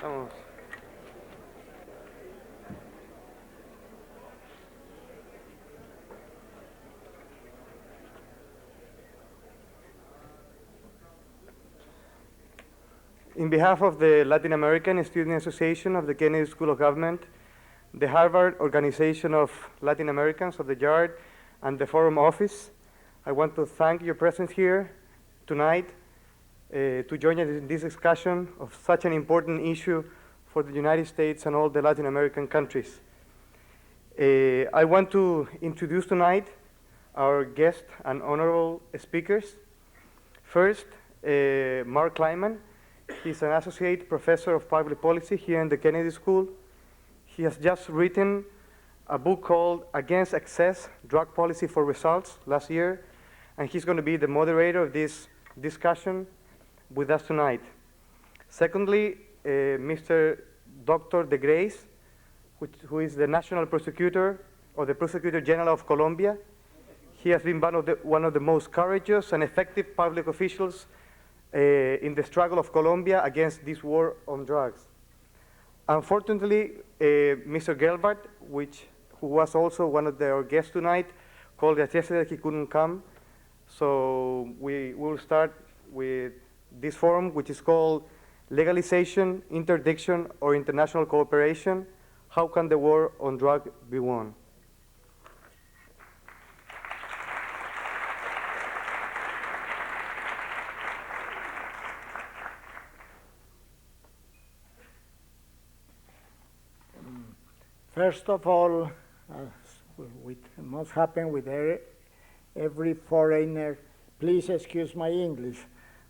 Vamos. In behalf of the Latin American Student Association of the Kennedy School of Government, the Harvard Organization of Latin Americans of the Yard, and the Forum Office, I want to thank your presence here tonight to join us in this discussion of such an important issue for the United States and all the Latin American countries. I want to introduce tonight our guests and honorable speakers. First, Mark Kleiman. He's an associate professor of public policy here in the Kennedy School. He has just written a book called Against Excess, Drug Policy for Results last year, and he's going to be the moderator of this discussion with us tonight. Secondly, Mr. Dr. De Grace, who is the National Prosecutor or the Prosecutor General of Colombia. He has been one of the most courageous and effective public officials in the struggle of Colombia against this war on drugs. Unfortunately, Mr. Gelbart, who was also one of our guests tonight, called yesterday that he couldn't come. So we will start with this forum, which is called Legalization, Interdiction, or International Cooperation. How can the war on drugs be won? First of all, it must happen with every foreigner. Please excuse my English.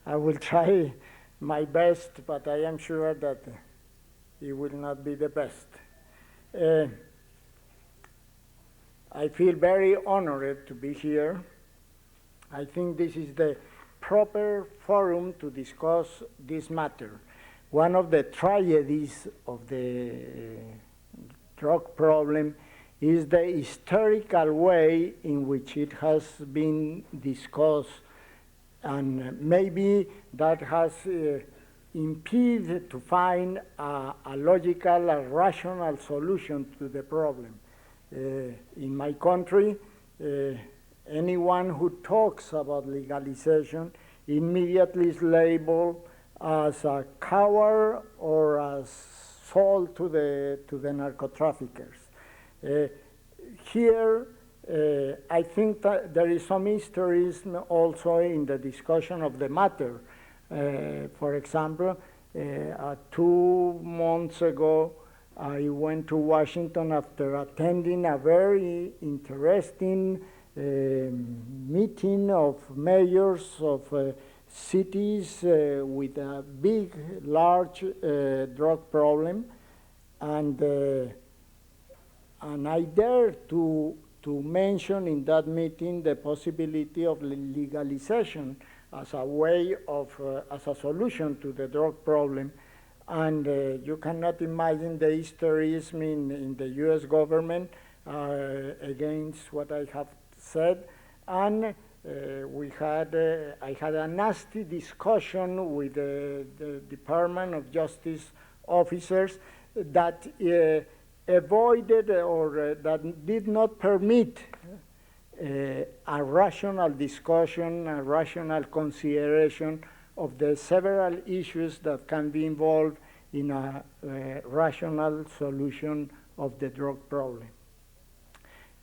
I will try my best, but I am sure that it will not be the best. I feel very honored to be here. I think this is the proper forum to discuss this matter. One of the tragedies of the drug problem is the historical way in which it has been discussed, and maybe that has impeded to find a logical, a rational solution to the problem. In my country, anyone who talks about legalization immediately is labeled as a coward or as sold to the narco-traffickers. Here, I think that there is some hysterism also in the discussion of the matter. For example, 2 months ago, I went to Washington after attending a very interesting meeting of mayors of cities with a big, large drug problem, and I dare to mention in that meeting the possibility of legalization as a way of, as a solution to the drug problem. And you cannot imagine the hysterism in the US government against what I have said. And I had a nasty discussion with the Department of Justice officers that avoided or that did not permit a rational discussion, a rational consideration of the several issues that can be involved in a rational solution of the drug problem.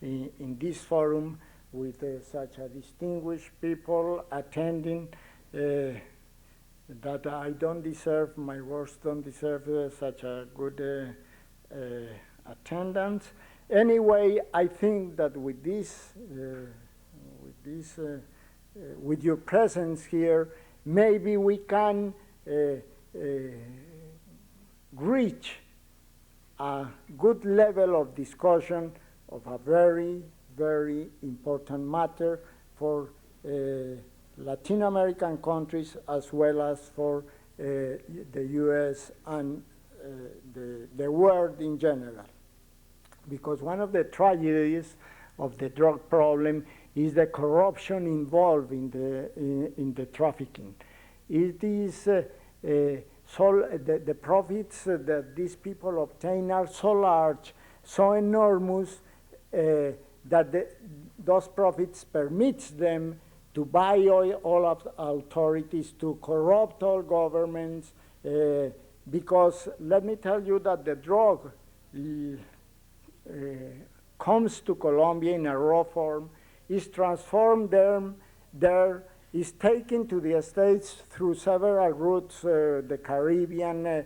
In this forum, with such a distinguished people attending, that I don't deserve, my words don't deserve such a good attendance. Anyway, I think that with your presence here, maybe we can reach a good level of discussion of a very, very important matter for Latin American countries as well as for the US and the world in general. Because one of the tragedies of the drug problem is the corruption involved in the trafficking. It is the profits that these people obtain are so large, so enormous, that those profits permits them to buy all of authorities, to corrupt all governments, because let me tell you that the drug comes to Colombia in a raw form, is transformed there, is taken to the States through several routes, the Caribbean,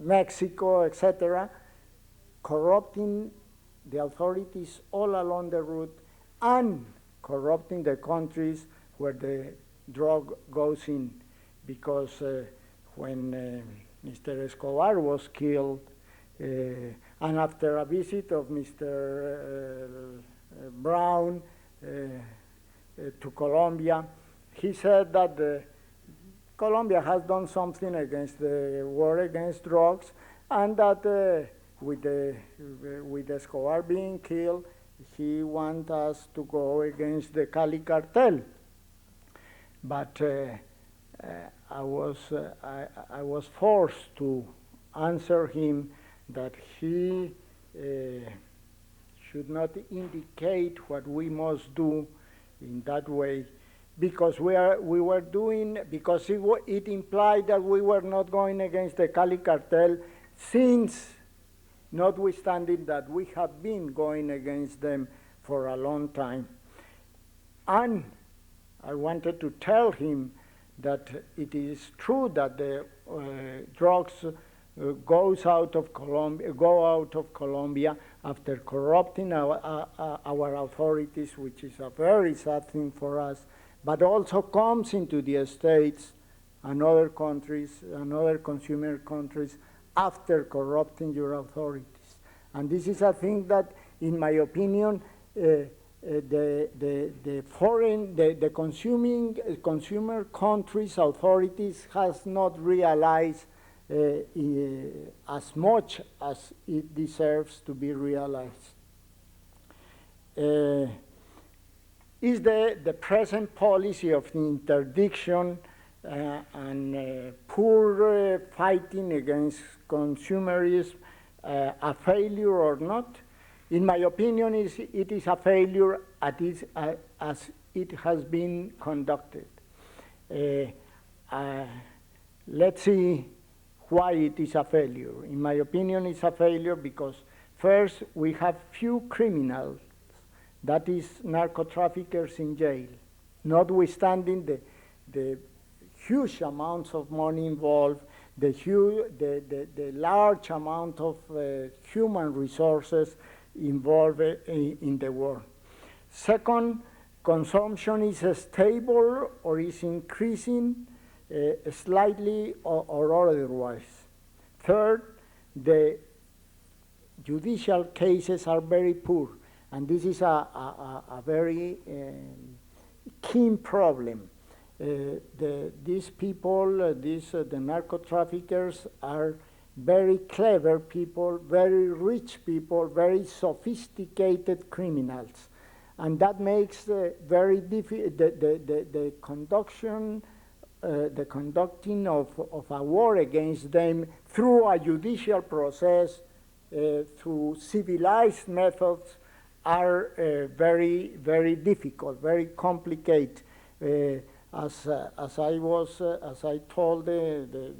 Mexico, etc., corrupting the authorities all along the route and corrupting the countries where the drug goes in. Because when Mr. Escobar was killed, and after a visit of Mr. Brown to Colombia, he said that Colombia has done something against the war against drugs, and that with Escobar being killed, he wants us to go against the Cali cartel. But I was forced to answer him that he should not indicate what we must do in that way, because because it implied that we were not going against the Cali cartel, since notwithstanding that we have been going against them for a long time. And I wanted to tell him that it is true that the drugs go out of Colombia after corrupting our authorities, which is a very sad thing for us, but also comes into the States and other countries and other consumer countries after corrupting your authorities. And this is a thing that, in my opinion, the consumer countries' authorities has not realized as much as it deserves to be realized. Is the present policy of interdiction and poor fighting against consumerism a failure or not? In my opinion, it is a failure as it has been conducted. Let's see why it is a failure. In my opinion, it's a failure because, first, we have few criminals, that is, narco-traffickers in jail, notwithstanding the huge amounts of money involved, the large amount of human resources involved in the war. Second, consumption is stable or is increasing slightly or otherwise. Third, the judicial cases are very poor, and this is a very keen problem. These people, the narco-traffickers, are very clever people, very rich people, very sophisticated criminals. And that makes the conducting of a war against them through a judicial process, through civilized methods, are very, very difficult, very complicated. As I told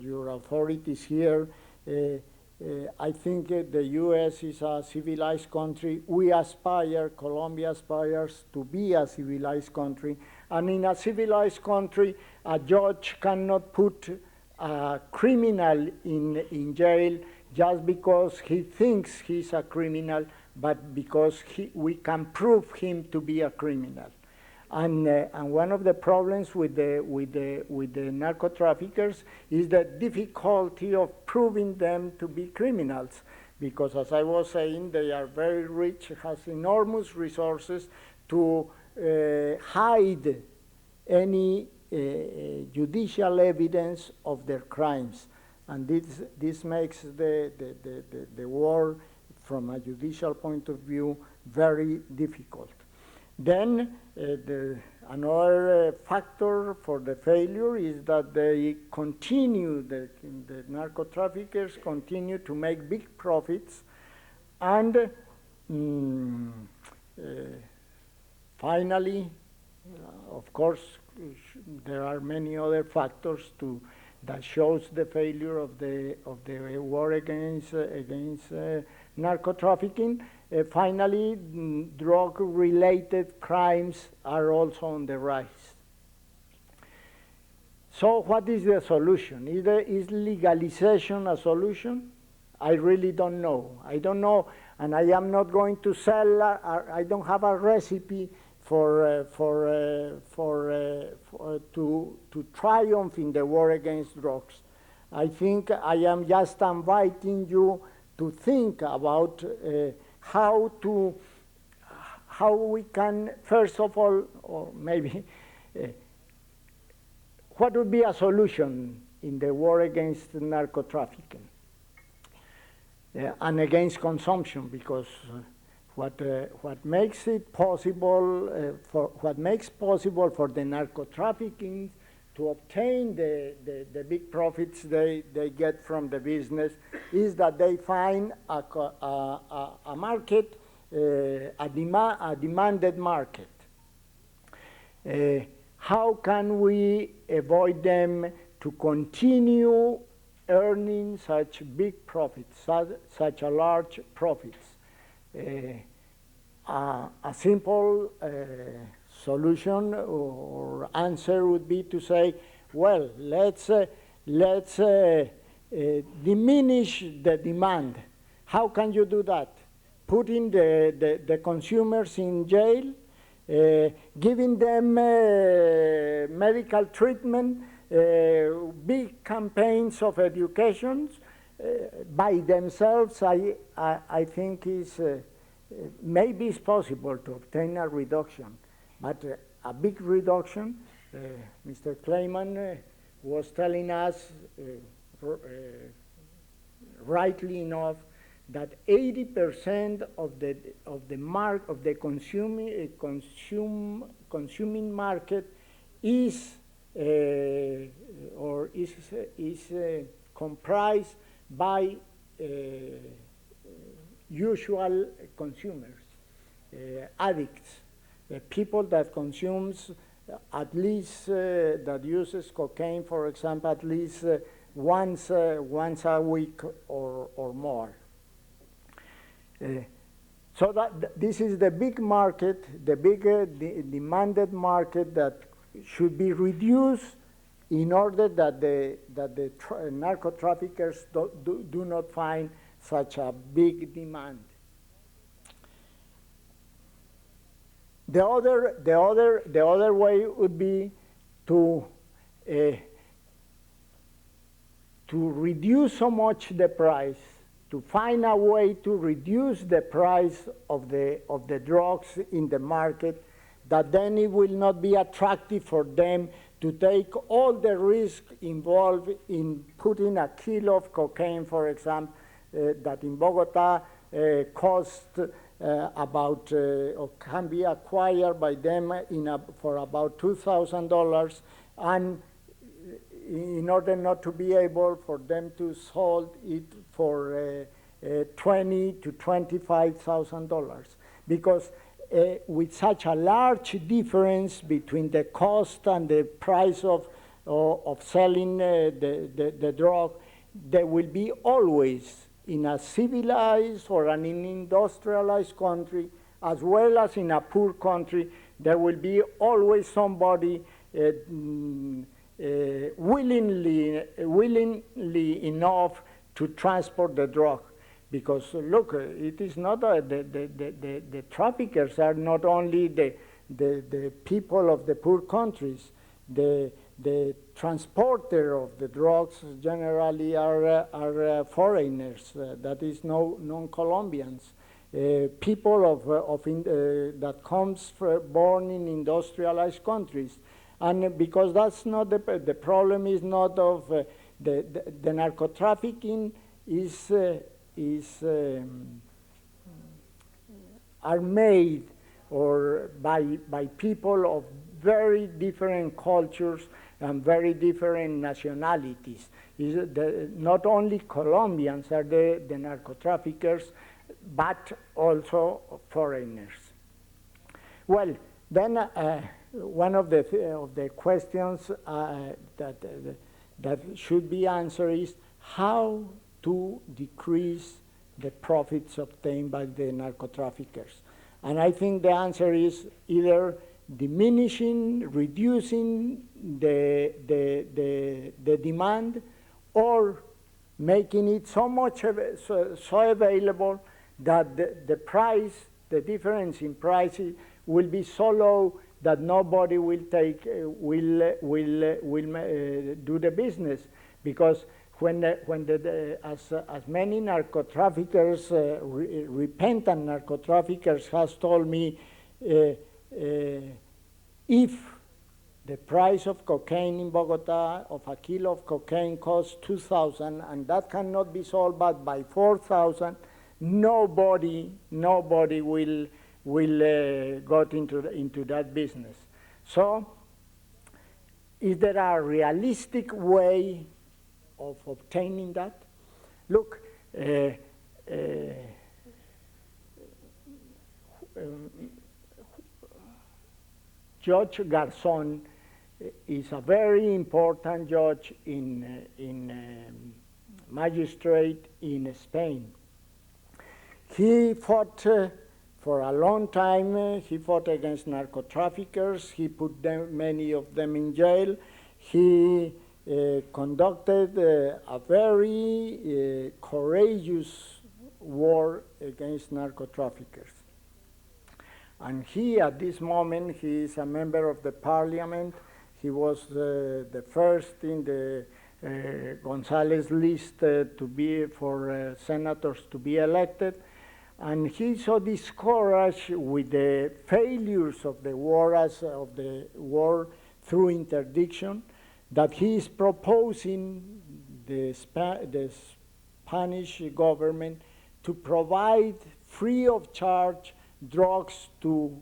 your authorities here, I think the U.S. is a civilized country. We aspire, Colombia aspires to be a civilized country. And in a civilized country, a judge cannot put a criminal in jail just because he thinks he's a criminal, but because we can prove him to be a criminal. And one of the problems with the narco traffickers is the difficulty of proving them to be criminals, because, as I was saying, they are very rich, has enormous resources to hide any judicial evidence of their crimes, and this makes the war, from a judicial point of view, very difficult. Then Another factor for the failure is that they continue, the narco traffickers continue to make big profits, and finally, of course, there are many other factors that shows the failure of the war against narco trafficking. Finally, drug-related crimes are also on the rise. So what is the solution? Is legalization a solution? I really don't know. I don't know, and I am not going to sell, I don't have a recipe to triumph in the war against drugs. I think I am just inviting you to think about how we can, first of all, or maybe, what would be a solution in the war against narco trafficking and against consumption, because what makes it possible what makes possible for the narco trafficking to obtain the big profits they get from the business is that they find a market, a demanded market. How can we avoid them to continue earning such big profits, such a large profits? A simple solution or answer would be to say, well, let's diminish the demand. How can you do that? Putting the consumers in jail, giving them medical treatment, big campaigns of education by themselves. I think is maybe it's possible to obtain a reduction, but a big reduction. Mr. Clayman was telling us, rightly enough, that 80% of the consuming market is comprised by usual consumers, addicts, people that consumes at least that uses cocaine, for example, at least once a week or more. So that this is the big market, the big demanded market that should be reduced in order that the narco traffickers do not find such a big demand. The other way would be to reduce so much the price, to find a way to reduce the price of the drugs in the market, that then it will not be attractive for them to take all the risk involved in putting a kilo of cocaine, for example, that in Bogota cost about, or can be acquired by them for about $2,000, and in order not to be able for them to sell it for $20,000 to $25,000, because with such a large difference between the cost and the price of selling the drug, there will be always, in a civilized or an industrialized country, as well as in a poor country, there will be always somebody willingly enough to transport the drug. Because look, it is not the traffickers are not only the people of the poor countries. The transporter of the drugs generally are foreigners, that is non-Colombians, people that comes born in industrialized countries. And because that's not the problem is not of the narco trafficking are made or by people of very different cultures and very different nationalities. Not only Colombians are the narco-traffickers, but also foreigners. Well, then one of the questions that should be answered is how to decrease the profits obtained by the narco-traffickers. And I think the answer is either diminishing, reducing the demand, or making it so much so available that the price, the difference in prices will be so low that nobody will do the business. Because as many narco-traffickers, repentant narco-traffickers has told me, if the price of cocaine in Bogota, of a kilo of cocaine costs 2,000, and that cannot be sold but by 4,000, nobody will go into that business. So, is there a realistic way of obtaining that? Look, Judge Garzón is a very important judge magistrate in Spain. He fought for a long time. He fought against narco-traffickers. He put many of them in jail. He conducted a very courageous war against narco-traffickers. And he, at this moment, he is a member of the parliament. He was the first in the González list to be for senators to be elected. And he so discouraged with the failures of the war through interdiction that he is proposing the Spanish government to provide free of charge drugs to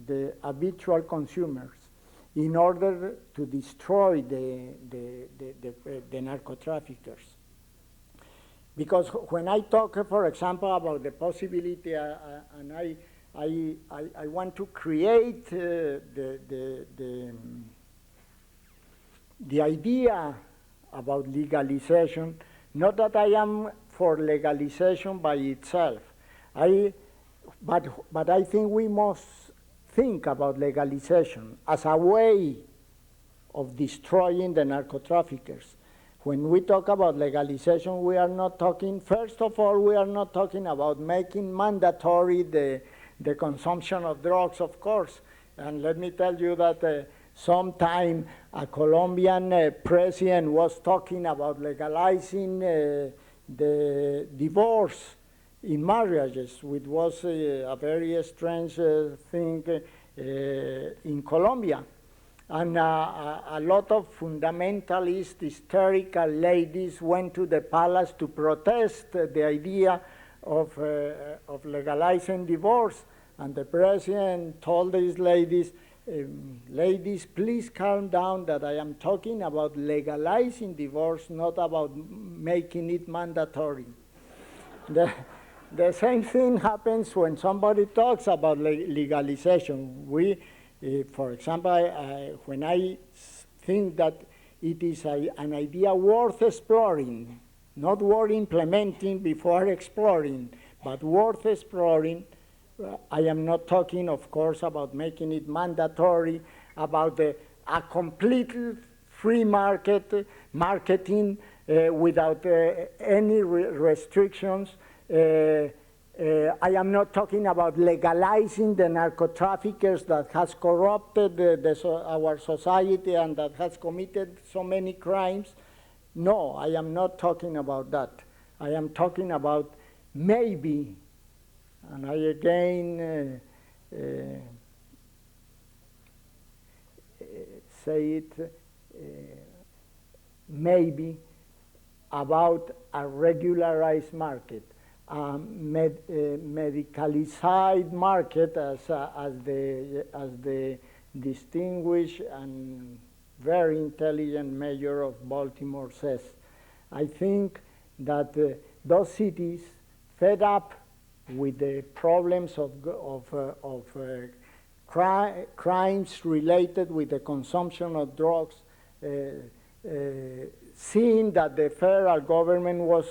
the habitual consumers in order to destroy the narco-traffickers. Because when I talk, for example, about the possibility, and I want to create the idea about legalization, not that I am for legalization by itself, but I think we must think about legalization as a way of destroying the narco-traffickers. When we talk about legalization, we are not talking, first of all, we are not talking about making mandatory the consumption of drugs, of course. And let me tell you that sometime a Colombian president was talking about legalizing the divorce in marriages, which was a very strange thing in Colombia. And a lot of fundamentalist, hysterical ladies went to the palace to protest the idea of legalizing divorce. And the president told these ladies, ladies, please calm down, that I am talking about legalizing divorce, not about making it mandatory. The same thing happens when somebody talks about legalization. For example, when I think that it is an idea worth exploring, not worth implementing before exploring, but worth exploring, I am not talking, of course, about making it mandatory, about a completely free marketing without any restrictions. I am not talking about legalizing the narco-traffickers that has corrupted our society and that has committed so many crimes. No, I am not talking about that. I am talking about maybe, and I again say it, maybe about a regularized market. Medicalized market, as the distinguished and very intelligent mayor of Baltimore says. I think that those cities fed up with the problems of crimes related with the consumption of drugs, seeing that the federal government was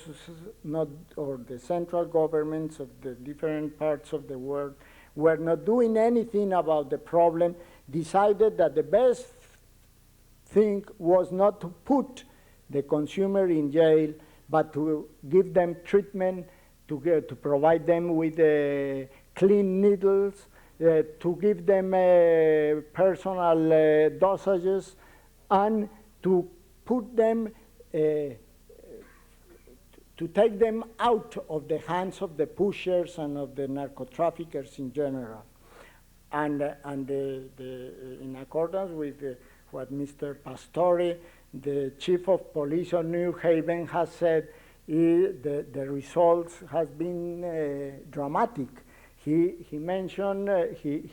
not, or the central governments of the different parts of the world were not doing anything about the problem, decided that the best thing was not to put the consumer in jail, but to give them treatment, to provide them with clean needles, to give them personal dosages, and to put them, to take them out of the hands of the pushers and of the narco-traffickers in general. And in accordance with what Mr. Pastore, the chief of police of New Haven, has said, the results has been dramatic. He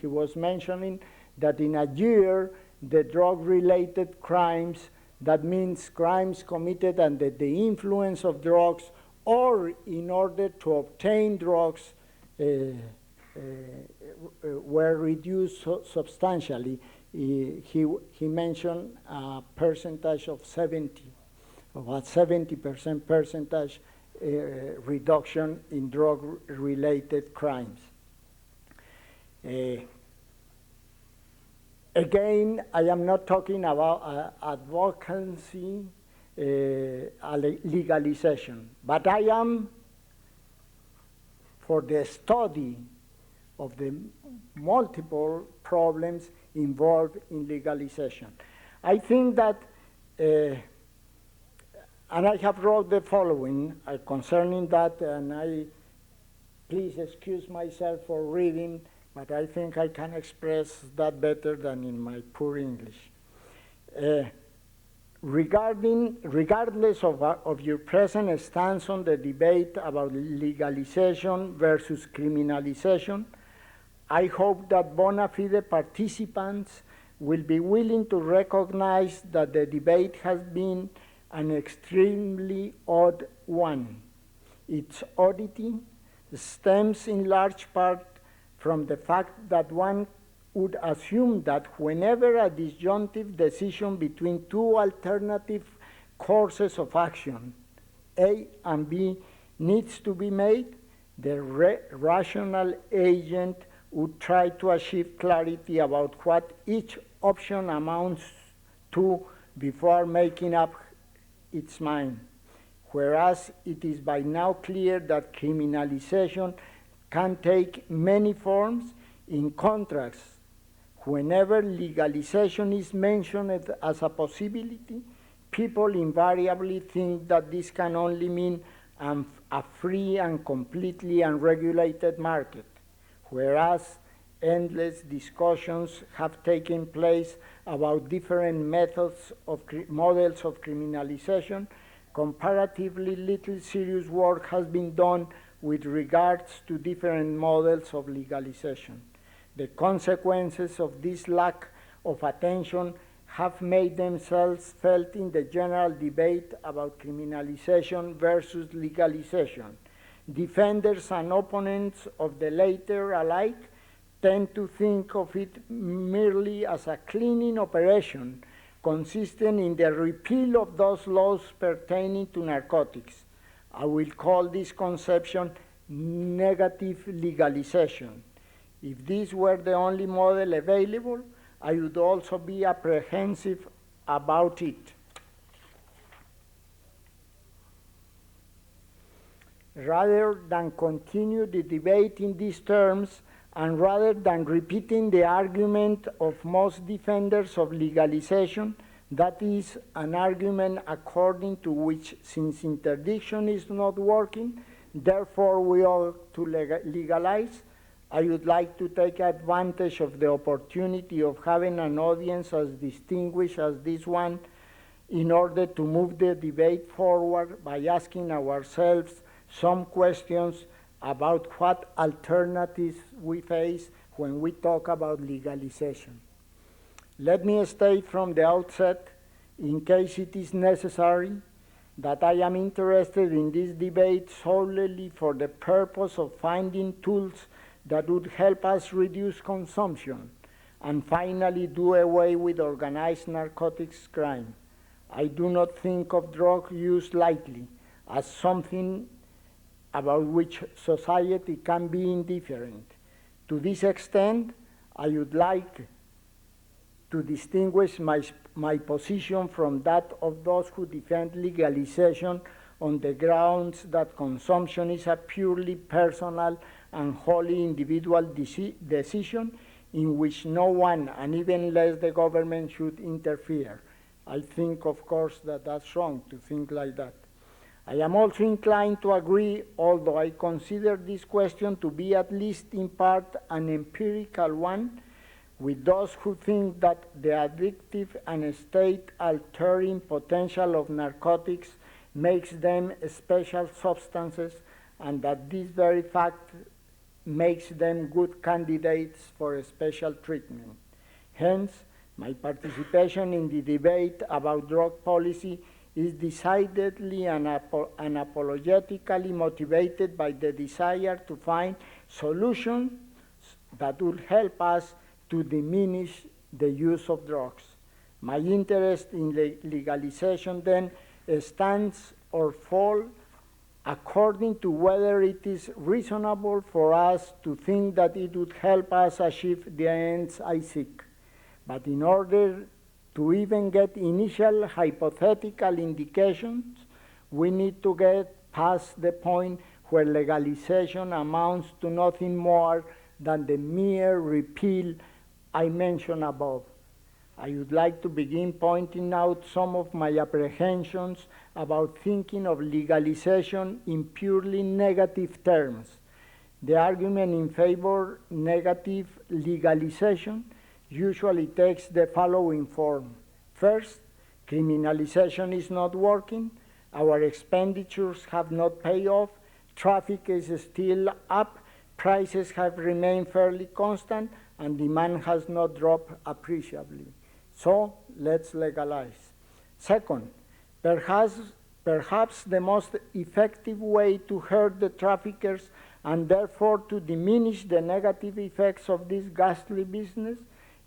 was mentioning that in a year, the drug-related crimes, that means crimes committed under the influence of drugs or in order to obtain drugs, were reduced substantially. He mentioned a percentage of 70, about 70% percentage reduction in drug-related crimes. Again, I am not talking about advocacy, legalization, but I am for the study of the multiple problems involved in legalization. I think that, and I have wrote the following concerning that, and please excuse myself for reading, but I think I can express that better than in my poor English. Regardless of your present stance on the debate about legalization versus criminalization, I hope that bona fide participants will be willing to recognize that the debate has been an extremely odd one. Its oddity stems in large part from the fact that one would assume that whenever a disjunctive decision between two alternative courses of action, A and B, needs to be made, the rational agent would try to achieve clarity about what each option amounts to before making up its mind. Whereas it is by now clear that criminalization can take many forms. In contrast, whenever legalization is mentioned as a possibility, people invariably think that this can only mean a free and completely unregulated market, whereas endless discussions have taken place about different models of criminalization. Comparatively little serious work has been done with regards to different models of legalization. The consequences of this lack of attention have made themselves felt in the general debate about criminalization versus legalization. Defenders and opponents of the latter alike tend to think of it merely as a cleaning operation consisting in the repeal of those laws pertaining to narcotics. I will call this conception negative legalization. If this were the only model available, I would also be apprehensive about it. Rather than continue the debate in these terms, and rather than repeating the argument of most defenders of legalization, that is an argument according to which, since interdiction is not working, therefore we ought to legalize, I would like to take advantage of the opportunity of having an audience as distinguished as this one in order to move the debate forward by asking ourselves some questions about what alternatives we face when we talk about legalization. Let me state from the outset, in case it is necessary, that I am interested in this debate solely for the purpose of finding tools that would help us reduce consumption and finally do away with organized narcotics crime. I do not think of drug use lightly as something about which society can be indifferent. To this extent, I would like to distinguish my position from that of those who defend legalization on the grounds that consumption is a purely personal and wholly individual decision in which no one, and even less the government, should interfere. I think, of course, that that's wrong to think like that. I am also inclined to agree, although I consider this question to be at least in part an empirical one, with those who think that the addictive and state-altering potential of narcotics makes them special substances, and that this very fact makes them good candidates for special treatment. Hence, my participation in the debate about drug policy is decidedly and unapologetically motivated by the desire to find solutions that will help us to diminish the use of drugs. My interest in legalization then stands or falls according to whether it is reasonable for us to think that it would help us achieve the ends I seek. But in order to even get initial hypothetical indications, we need to get past the point where legalization amounts to nothing more than the mere repeal I mentioned above. I would like to begin pointing out some of my apprehensions about thinking of legalization in purely negative terms. The argument in favor of negative legalization usually takes the following form. First, criminalization is not working, our expenditures have not paid off, traffic is still up, prices have remained fairly constant, and demand has not dropped appreciably. So let's legalize. Second, perhaps the most effective way to hurt the traffickers and therefore to diminish the negative effects of this ghastly business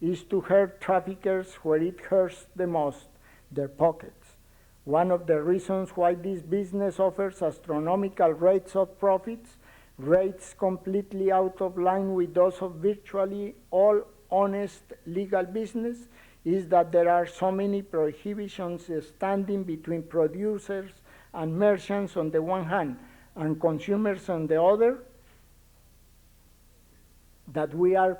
is to hurt traffickers where it hurts the most, their pockets. One of the reasons why this business offers astronomical rates of profits, rates completely out of line with those of virtually all honest legal business, is that there are so many prohibitions standing between producers and merchants on the one hand and consumers on the other, that we are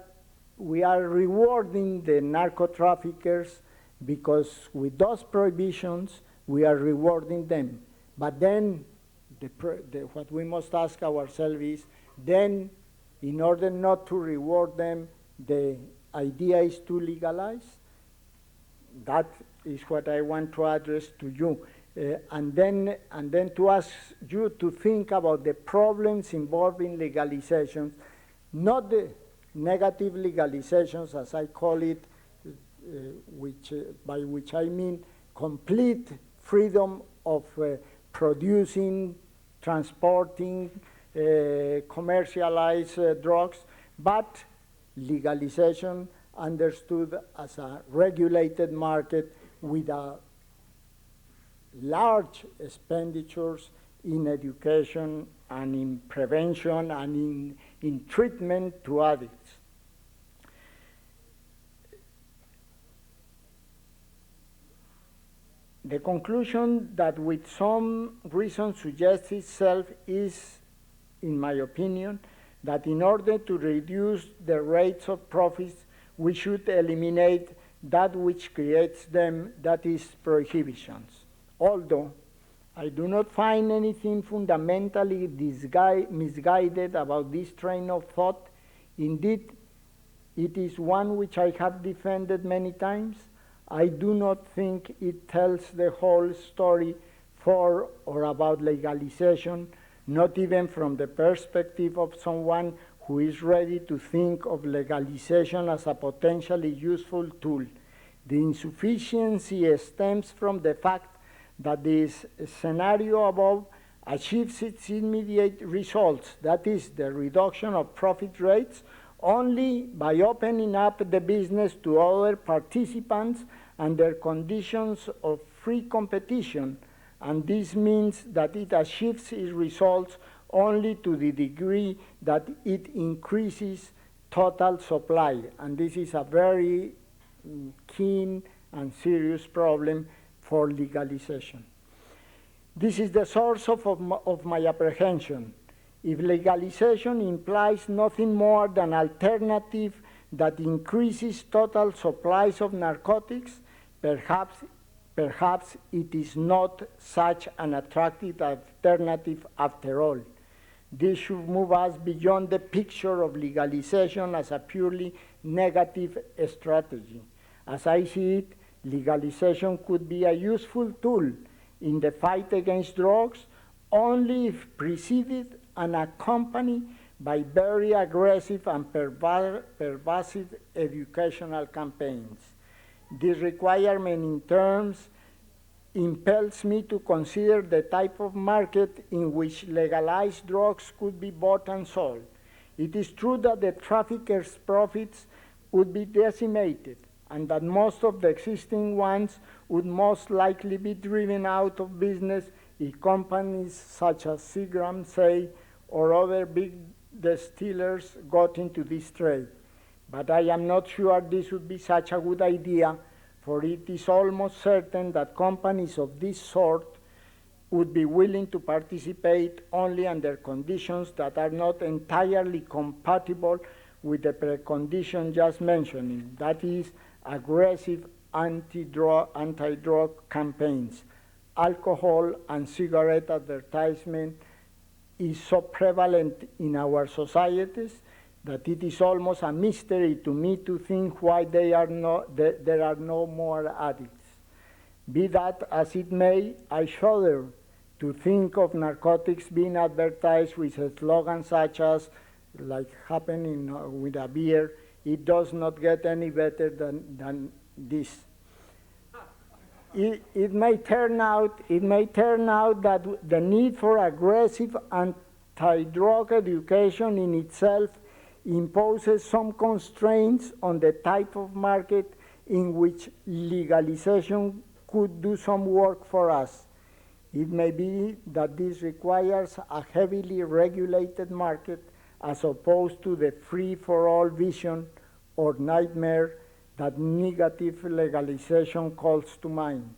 rewarding the narco traffickers because with those prohibitions we are rewarding them. But then what we must ask ourselves is, then in order not to reward them, the idea is to legalize? That is what I want to address to you. And then to ask you to think about the problems involving legalizations, not the negative legalizations, as I call it, by which I mean complete freedom of producing, transporting, commercialize drugs, but legalization understood as a regulated market with large expenditures in education and in prevention and in treatment to addicts. The conclusion that with some reason suggests itself is, in my opinion, that in order to reduce the rates of profits, we should eliminate that which creates them, that is, prohibitions. Although I do not find anything fundamentally misguided about this train of thought, indeed, it is one which I have defended many times. I do not think it tells the whole story for or about legalization, not even from the perspective of someone who is ready to think of legalization as a potentially useful tool. The insufficiency stems from the fact that this scenario above achieves its immediate results, that is, the reduction of profit rates, only by opening up the business to other participants under conditions of free competition, and this means that it achieves its results only to the degree that it increases total supply, and this is a very keen and serious problem for legalization. This is the source of my apprehension. If legalization implies nothing more than an alternative that increases total supplies of narcotics, perhaps it is not such an attractive alternative after all. This should move us beyond the picture of legalization as a purely negative strategy. As I see it, legalization could be a useful tool in the fight against drugs only if preceded and accompanied by very aggressive and pervasive educational campaigns. This requirement in terms impels me to consider the type of market in which legalized drugs could be bought and sold. It is true that the traffickers' profits would be decimated, and that most of the existing ones would most likely be driven out of business if companies such as Seagram, say, or other big distillers got into this trade. But I am not sure this would be such a good idea, for it is almost certain that companies of this sort would be willing to participate only under conditions that are not entirely compatible with the precondition just mentioned, that is, aggressive anti-drug campaigns. Alcohol and cigarette advertisement is so prevalent in our societies that it is almost a mystery to me to think why there are no more addicts. Be that as it may, I shudder to think of narcotics being advertised with slogans such as, like happening with a beer, it does not get any better than this. It may turn out that the need for aggressive anti-drug education in itself imposes some constraints on the type of market in which legalization could do some work for us. It may be that this requires a heavily regulated market as opposed to the free-for-all vision or nightmare that negative legalization calls to mind.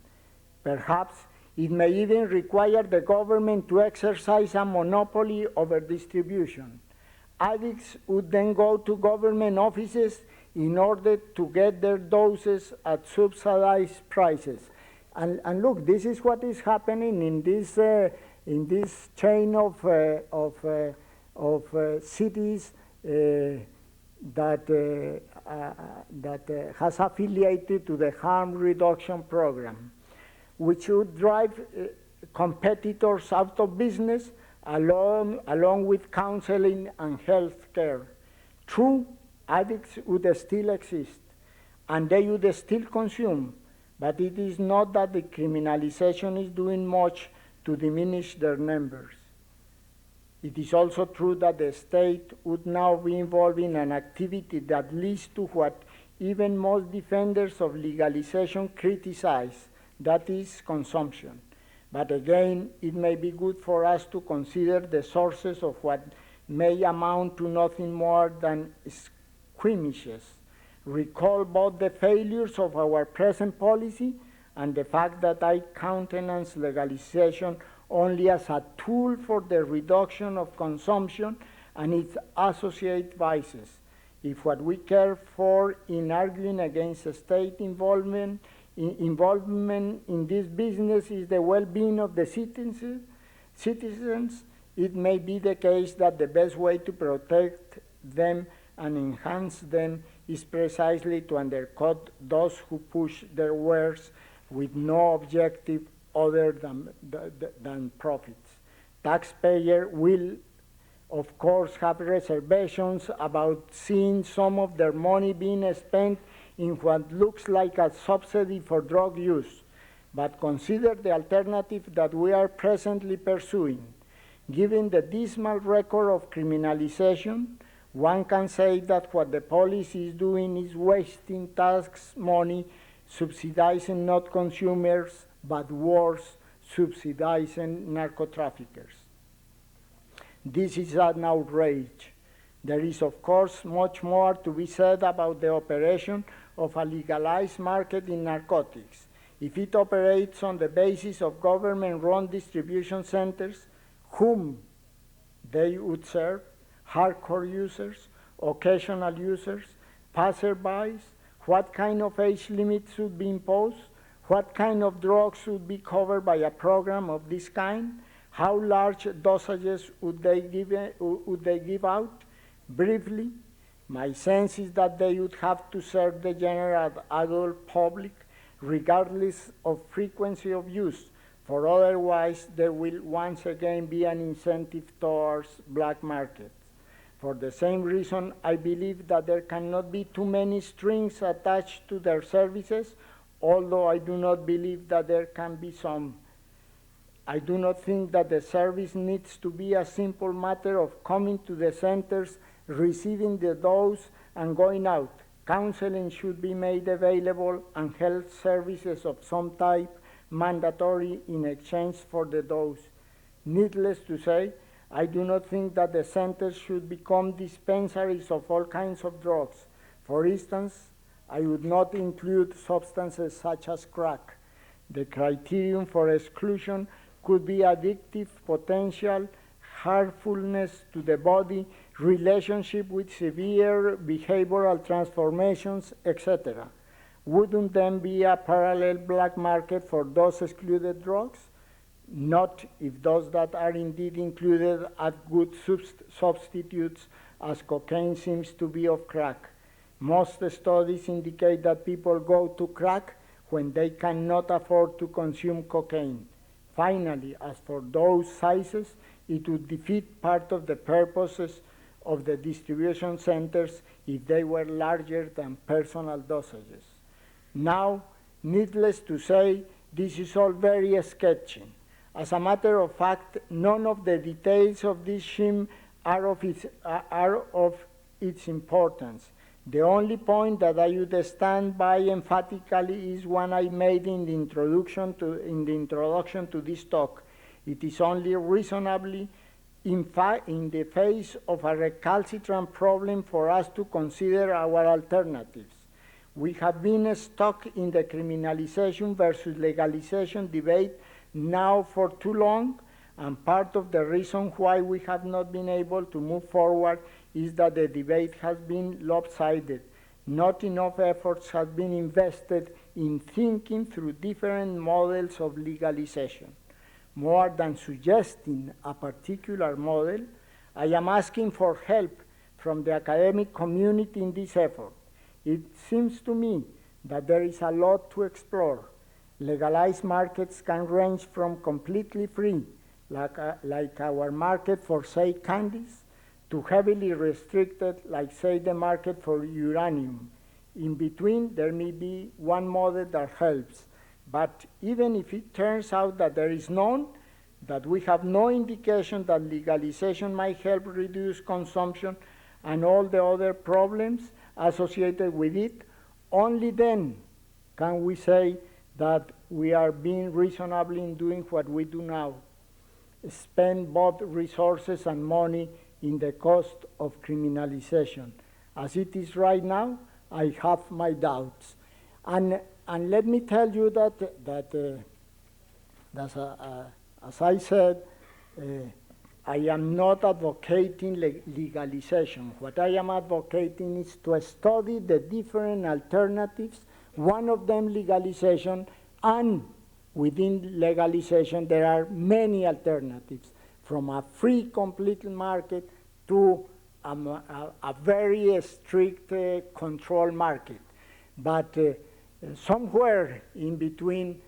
Perhaps it may even require the government to exercise a monopoly over distribution. Addicts would then go to government offices in order to get their doses at subsidized prices. And look, this is what is happening in this chain of cities that has affiliated to the harm reduction program, which would drive competitors out of business along with counseling and health care. True, addicts would still exist, and they would still consume, but it is not that the criminalization is doing much to diminish their numbers. It is also true that the state would now be involved in an activity that leads to what even most defenders of legalization criticize, that is consumption. But again, it may be good for us to consider the sources of what may amount to nothing more than skirmishes. Recall both the failures of our present policy and the fact that I countenance legalization only as a tool for the reduction of consumption and its associated vices. If what we care for in arguing against state involvement in this business is the well-being of the citizens, it may be the case that the best way to protect them and enhance them is precisely to undercut those who push their wares with no objective other than profits. Taxpayers will, of course, have reservations about seeing some of their money being spent in what looks like a subsidy for drug use, but consider the alternative that we are presently pursuing. Given the dismal record of criminalization, one can say that what the police is doing is wasting tax money, subsidizing not consumers, but worse, subsidizing narco-traffickers. This is an outrage. There is, of course, much more to be said about the operation of a legalized market in narcotics. If it operates on the basis of government-run distribution centers, whom they would serve, hardcore users, occasional users, passerbys, what kind of age limit should be imposed, what kind of drugs should be covered by a program of this kind, how large dosages would they give out? Briefly, my sense is that they would have to serve the general adult public regardless of frequency of use, for otherwise there will once again be an incentive towards black markets. For the same reason, I believe that there cannot be too many strings attached to their services, although I do not believe that there can be some. I do not think that the service needs to be a simple matter of coming to the centers, receiving the dose, and going out. Counseling should be made available and health services of some type mandatory in exchange for the dose. Needless to say, I do not think that the centers should become dispensaries of all kinds of drugs. For instance, I would not include substances such as crack. The criterion for exclusion could be addictive potential, harmfulness to the body, relationship with severe behavioral transformations, etc. Wouldn't then be a parallel black market for those excluded drugs? Not if those that are indeed included are good substitutes, as cocaine seems to be of crack. Most studies indicate that people go to crack when they cannot afford to consume cocaine. Finally, as for those sizes, it would defeat part of the purposes of the distribution centers if they were larger than personal dosages. Now, needless to say, this is all very sketchy. As a matter of fact, none of the details of this scheme are of its importance. The only point that I would stand by emphatically is one I made in the introduction to this talk. It is only reasonably in the face of a recalcitrant problem for us to consider our alternatives. We have been stuck in the criminalization versus legalization debate now for too long, and part of the reason why we have not been able to move forward is that the debate has been lopsided. Not enough efforts have been invested in thinking through different models of legalization. More than suggesting a particular model, I am asking for help from the academic community in this effort. It seems to me that there is a lot to explore. Legalized markets can range from completely free, like our market for, say, candies, to heavily restricted, like, say, the market for uranium. In between, there may be one model that helps. But even if it turns out that there is none, that we have no indication that legalization might help reduce consumption and all the other problems associated with it, only then can we say that we are being reasonable in doing what we do now, spend both resources and money in the cost of criminalization. As it is right now, I have my doubts. And let me tell you that as I said, I am not advocating legalization. What I am advocating is to study the different alternatives, one of them legalization, and within legalization there are many alternatives, from a free complete market to a very strict control market. But somewhere in between,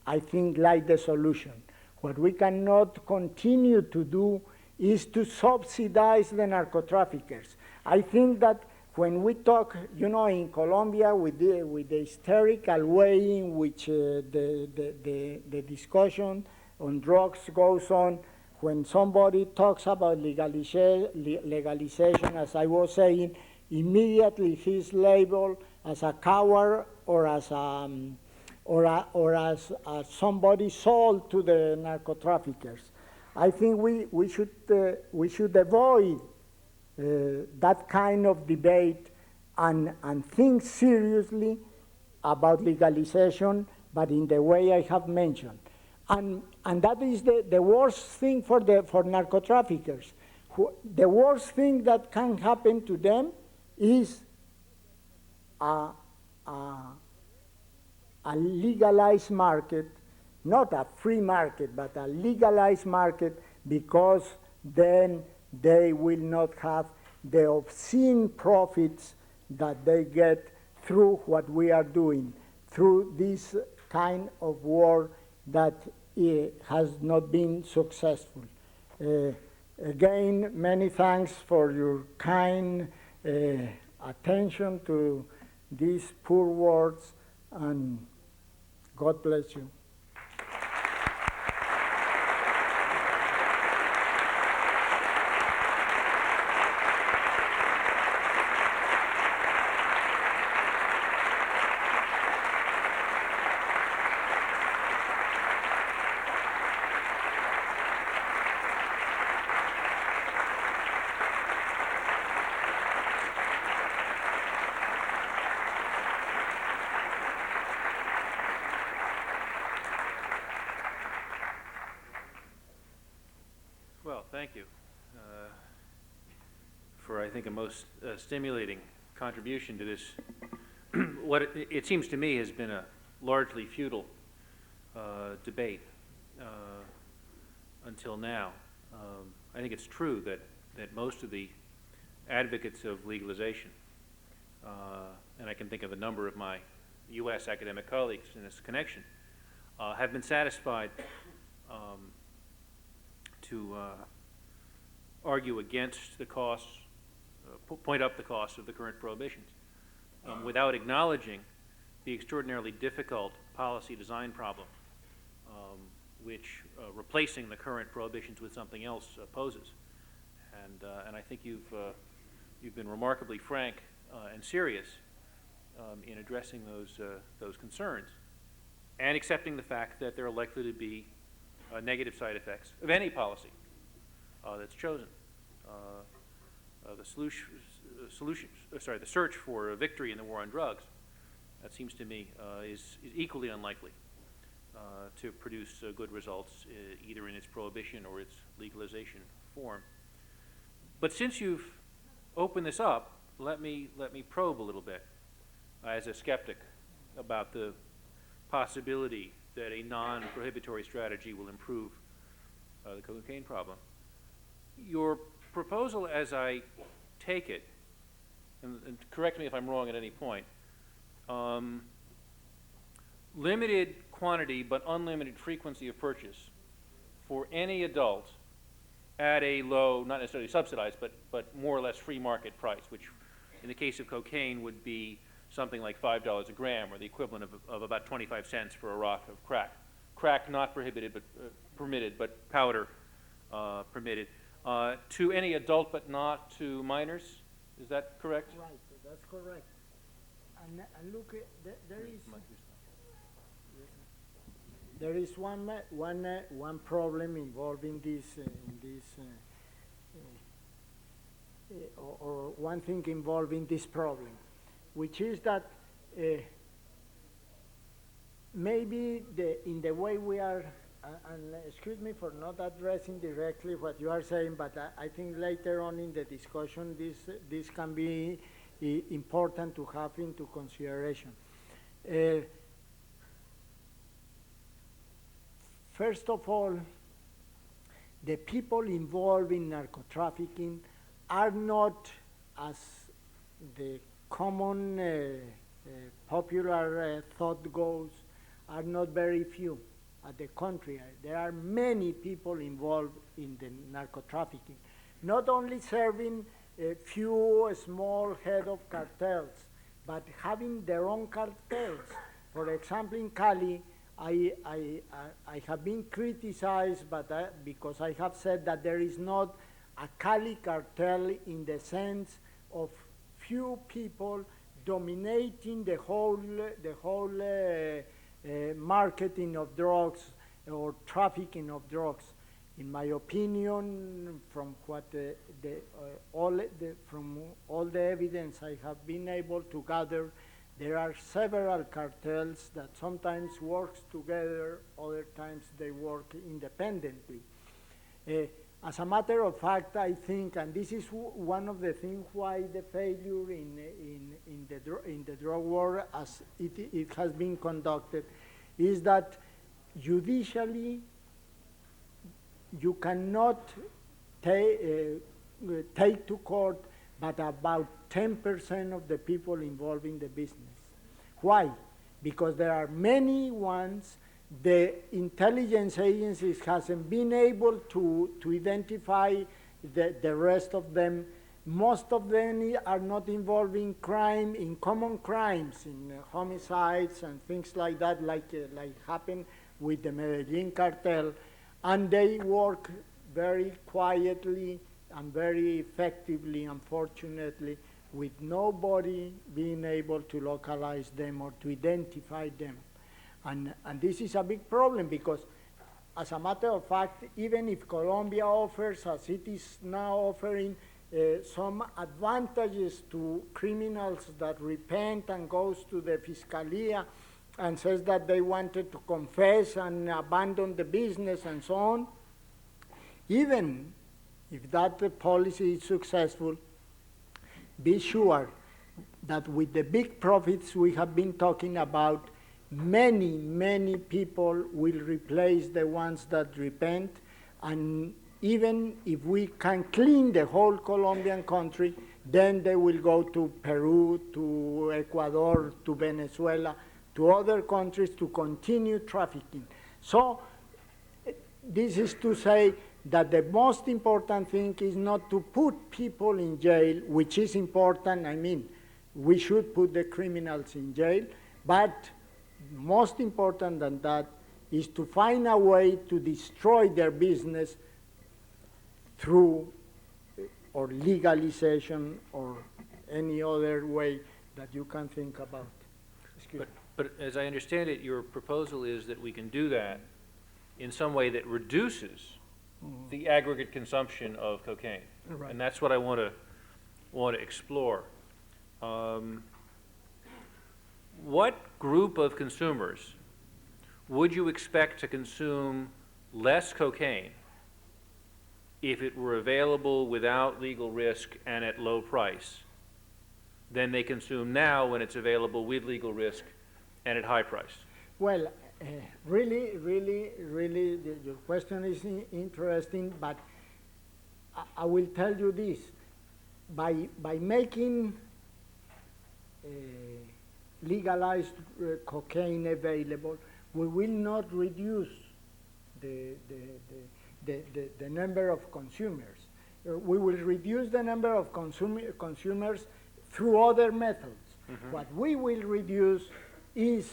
I think, lies the solution. What we cannot continue to do is to subsidize the narco-traffickers. I think that when we talk, you know, in Colombia with the hysterical way in which the discussion on drugs goes on, when somebody talks about legalization, as I was saying, immediately he's labeled as a coward or as somebody sold to the narco-traffickers. I think we should avoid that kind of debate and think seriously about legalization, but in the way I have mentioned. And that is the worst thing for narco-traffickers. The worst thing that can happen to them is a legalized market, not a free market, but a legalized market, because then they will not have the obscene profits that they get through what we are doing, through this kind of war that has not been successful. Again, many thanks for your kind attention to these poor words, and God bless you. Thank you for, I think, a most stimulating contribution to this, what it seems to me has been a largely futile debate until now. I think it's true that most of the advocates of legalization, and I can think of a number of my U.S. academic colleagues in this connection, have been satisfied to argue against the costs, point up the costs of the current prohibitions, without acknowledging the extraordinarily difficult policy design problem which replacing the current prohibitions with something else poses. And I think you've been remarkably frank and serious in addressing those concerns, and accepting the fact that there are likely to be negative side effects of any policy that's chosen. The search for a victory in the war on drugs, that seems to me is equally unlikely to produce good results either in its prohibition or its legalization form. But since you've opened this up, let me probe a little bit as a skeptic about the possibility that a non-prohibitory strategy will improve the cocaine problem. Your proposal, as I take it, and correct me if I'm wrong at any point, limited quantity but unlimited frequency of purchase for any adult at a low, not necessarily subsidized, but more or less free market price, which in the case of cocaine would be something like $5 a gram, or the equivalent of about 25 cents for a rock of crack. Crack not prohibited, but permitted, but powder permitted. To any adult, but not to minors. Is that correct? Right, that's correct. And look, there is one problem involving or one thing involving this problem, which is that maybe in the way we are, and excuse me for not addressing directly what you are saying, but I think later on in the discussion this can be important to have into consideration. First of all, the people involved in narco-trafficking are not, as the common popular thought goes, are not very few. At the contrary, there are many people involved in the narco-trafficking, not only serving a few small head of cartels, but having their own cartels. For example, in Cali, I have been criticized, but because I have said that there is not a Cali cartel in the sense of few people dominating the whole marketing of drugs or trafficking of drugs. In my opinion, from what from all the evidence I have been able to gather, there are several cartels that sometimes works together, other times they work independently. As a matter of fact, I think, and this is one of the things why the failure in the drug war as it has been conducted, is that judicially you cannot take to court but about 10% of the people involved in the business. Why? Because there are many ones the intelligence agencies hasn't been able to identify the rest of them. Most of them are not involved in crime, in common crimes, in homicides and things like that, like happened with the Medellin cartel, and they work very quietly and very effectively, unfortunately, with nobody being able to localize them or to identify them. And this is a big problem because, as a matter of fact, even if Colombia offers, as it is now offering, some advantages to criminals that repent and goes to the Fiscalia and says that they wanted to confess and abandon the business and so on, even if that policy is successful, be sure that with the big profits we have been talking about, many people will replace the ones that repent, and even if we can clean the whole Colombian country, then they will go to Peru, to Ecuador, to Venezuela, to other countries to continue trafficking. So this is to say that the most important thing is not to put people in jail, which is important. I mean, we should put the criminals in jail, but most important than that is to find a way to destroy their business through or legalization or any other way that you can think about. But as I understand it, your proposal is that we can do that in some way that reduces the aggregate consumption of cocaine. Right. And that's what I want to explore. What group of consumers would you expect to consume less cocaine if it were available without legal risk and at low price than they consume now when it's available with legal risk and at high price? Well, really, your question is interesting, but I will tell you this. By making legalized cocaine available, we will not reduce the number of consumers. We will reduce the number of consumers through other methods. Mm-hmm. What we will reduce is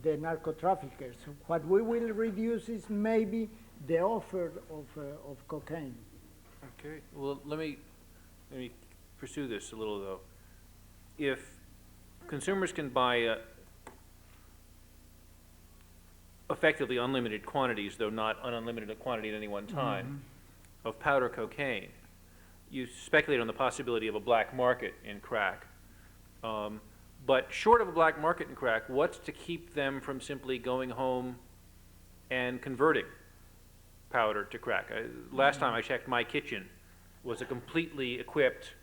the narco-traffickers. What we will reduce is maybe the offer of cocaine. Okay. Well, let me pursue this a little, though. If consumers can buy effectively unlimited quantities, though not an unlimited quantity at any one time, of powder cocaine, you speculate on the possibility of a black market in crack. But short of a black market in crack, what's to keep them from simply going home and converting powder to crack? Last time I checked, my kitchen was a completely equipped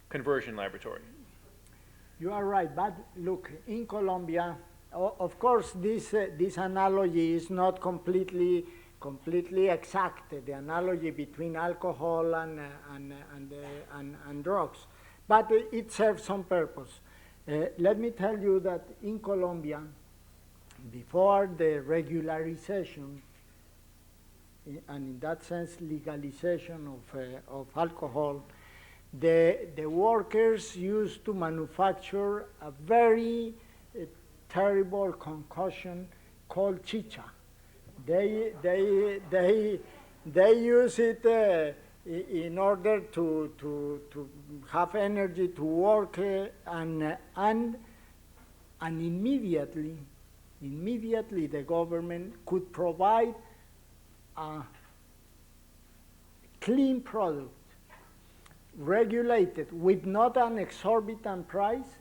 conversion laboratory. You are right, but look, in Colombia, of course, this analogy is not completely exact, the analogy between alcohol and drugs, but it serves some purpose. Let me tell you that in Colombia, before the regularization, and in that sense legalization of alcohol, the workers used to manufacture a very terrible concoction called chicha. They use it in order to have energy to work and immediately the government could provide a clean product, regulated with not an exorbitant price.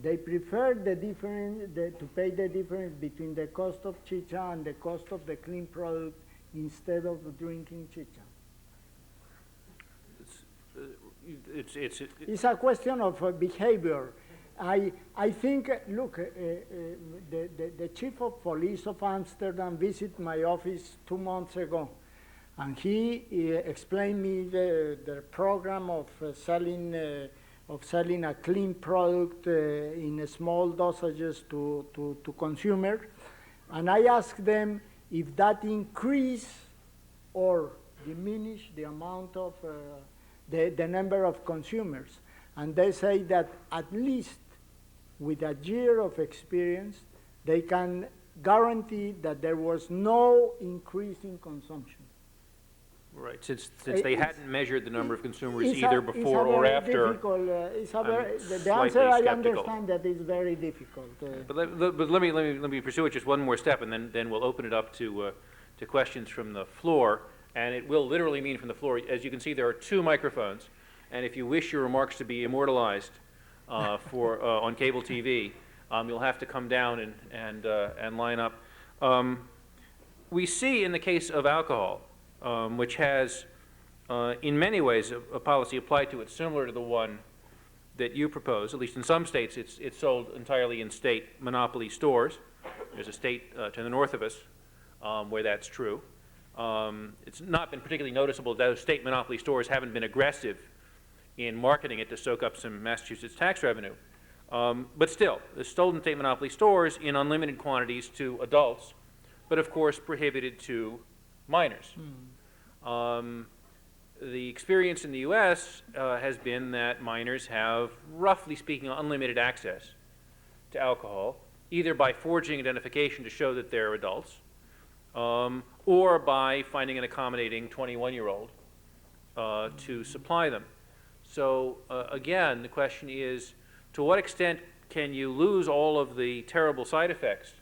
They prefer to pay the difference between the cost of chicha and the cost of the clean product instead of drinking chicha. It's a question of behavior. I think, look, the chief of police of Amsterdam visited my office 2 months ago, and he explained me the program of selling a clean product in small dosages to consumers. And I asked them if that increase or diminish the amount of the number of consumers. And they say that at least with a year of experience, they can guarantee that there was no increase in consumption. Right, since they hadn't measured the number of consumers either before or after. The answer, I understand that is very difficult. But let me pursue it just one more step, and then we'll open it up to questions from the floor. And it will literally mean from the floor. As you can see, there are 2 microphones, and if you wish your remarks to be immortalized on cable TV, you'll have to come down and line up. We see in the case of alcohol, which has, in many ways, a policy applied to it similar to the one that you propose. At least in some states, it's sold entirely in state monopoly stores. There's a state to the north of us where that's true. It's not been particularly noticeable that those state monopoly stores haven't been aggressive in marketing it to soak up some Massachusetts tax revenue. But still, the stolen state monopoly stores in unlimited quantities to adults, but of course prohibited to minors. The experience in the U.S. Has been that minors have, roughly speaking, unlimited access to alcohol, either by forging identification to show that they're adults, or by finding an accommodating 21-year-old to supply them. So again, the question is, to what extent can you lose all of the terrible side effects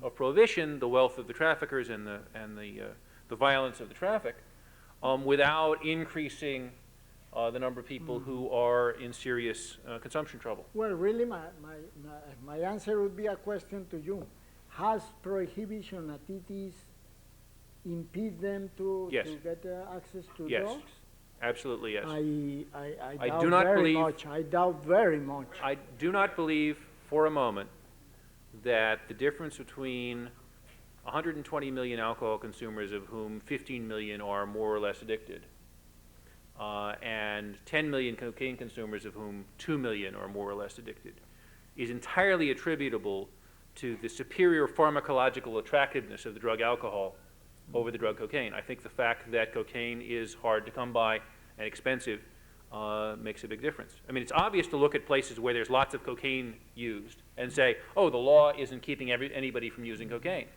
of prohibition, the wealth of the traffickers and the violence of the traffic, without increasing the number of people who are in serious consumption trouble? Well, really, my answer would be a question to you. Has prohibition at TTs impede them to get access to drugs? Absolutely, yes. I doubt very much. I do not believe for a moment that the difference between 120 million alcohol consumers, of whom 15 million are more or less addicted, and 10 million cocaine consumers, of whom 2 million are more or less addicted, is entirely attributable to the superior pharmacological attractiveness of the drug alcohol over the drug cocaine. I think the fact that cocaine is hard to come by and expensive makes a big difference. I mean, it's obvious to look at places where there's lots of cocaine used and say, oh, the law isn't keeping anybody from using cocaine.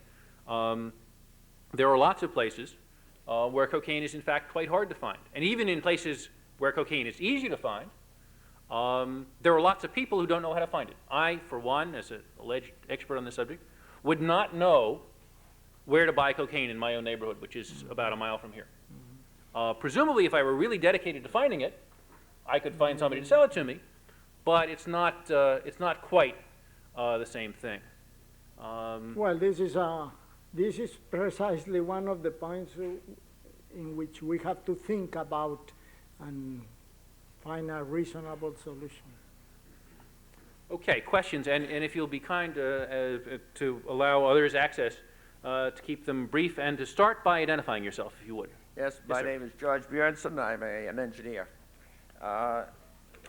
There are lots of places where cocaine is in fact quite hard to find. And even in places where cocaine is easy to find, there are lots of people who don't know how to find it. I, for one, as an alleged expert on the subject, would not know where to buy cocaine in my own neighborhood, which is about a mile from here. Presumably, if I were really dedicated to finding it, I could find somebody to sell it to me, but it's not quite the same thing. Well, this is precisely one of the points in which we have to think about and find a reasonable solution. Okay, questions, and if you'll be kind to allow others access, to keep them brief, and to start by identifying yourself, if you would. Yes, my name is George Bjornson. I'm an engineer.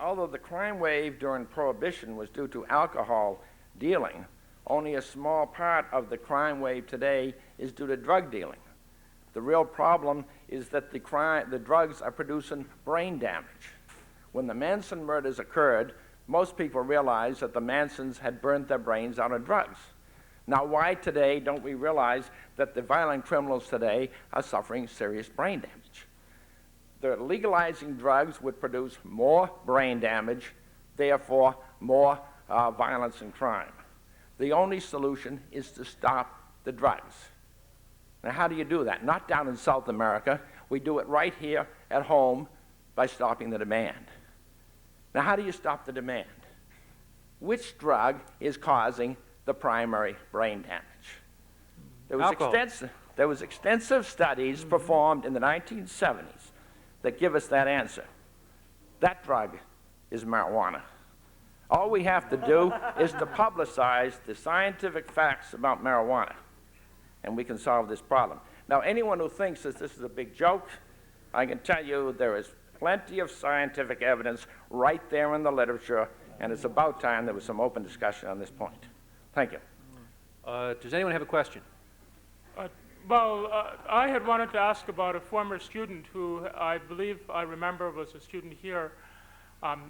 Although the crime wave during Prohibition was due to alcohol dealing, only a small part of the crime wave today is due to drug dealing. The real problem is that the drugs are producing brain damage. When the Manson murders occurred, most people realized that the Mansons had burnt their brains out on drugs. Now, why today don't we realize that the violent criminals today are suffering serious brain damage? The legalizing drugs would produce more brain damage, therefore more violence and crime. The only solution is to stop the drugs. Now, how do you do that? Not down in South America. We do it right here at home by stopping the demand. Now, how do you stop the demand? Which drug is causing the primary brain damage? There was extensive studies performed in the 1970s that give us that answer. That drug is marijuana. All we have to do is to publicize the scientific facts about marijuana, and we can solve this problem. Now, anyone who thinks that this is a big joke, I can tell you there is plenty of scientific evidence right there in the literature, and it's about time there was some open discussion on this point. Thank you. Does anyone have a question? I had wanted to ask about a former student who I believe I remember was a student here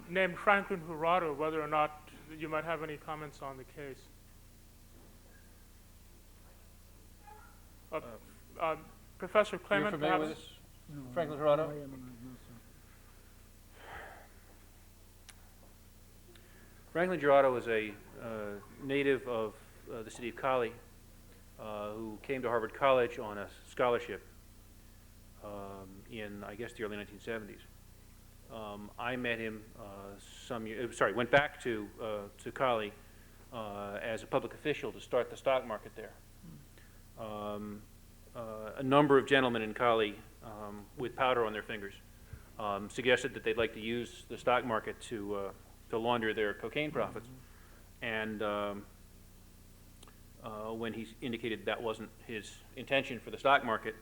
named Franklin Jurado, whether or not you might have any comments on the case. Professor Clement, You're familiar with perhaps? this? Franklin Jurado? Franklin Jurado was a native of the city of Cali who came to Harvard College on a scholarship in, I guess, the early 1970s. I met him went back to Cali as a public official to start the stock market there. A number of gentlemen in Cali with powder on their fingers suggested that they'd like to use the stock market to launder their cocaine profits. And when he indicated that wasn't his intention for the stock market,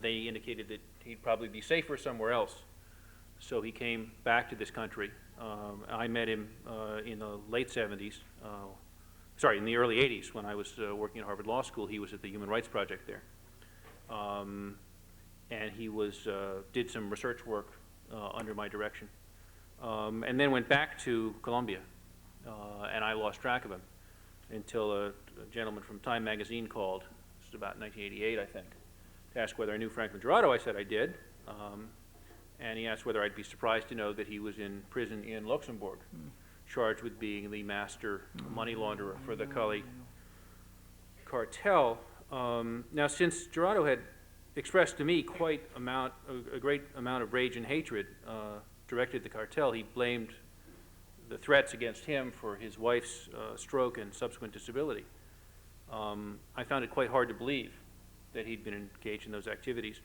they indicated that he'd probably be safer somewhere else. So he came back to this country. I met him in the late 70s, in the early 80s when I was working at Harvard Law School. He was at the Human Rights Project there. And he did some research work under my direction. And then went back to Colombia, and I lost track of him until a gentleman from Time magazine called. This was about 1988, I think, to ask whether I knew Franklin Jurado. I said I did. And he asked whether I'd be surprised to know that he was in prison in Luxembourg, charged with being the master money launderer for the Cali cartel. Now, since Jurado had expressed to me quite a great amount of rage and hatred directed at the cartel, he blamed the threats against him for his wife's stroke and subsequent disability. I found it quite hard to believe that he'd been engaged in those activities.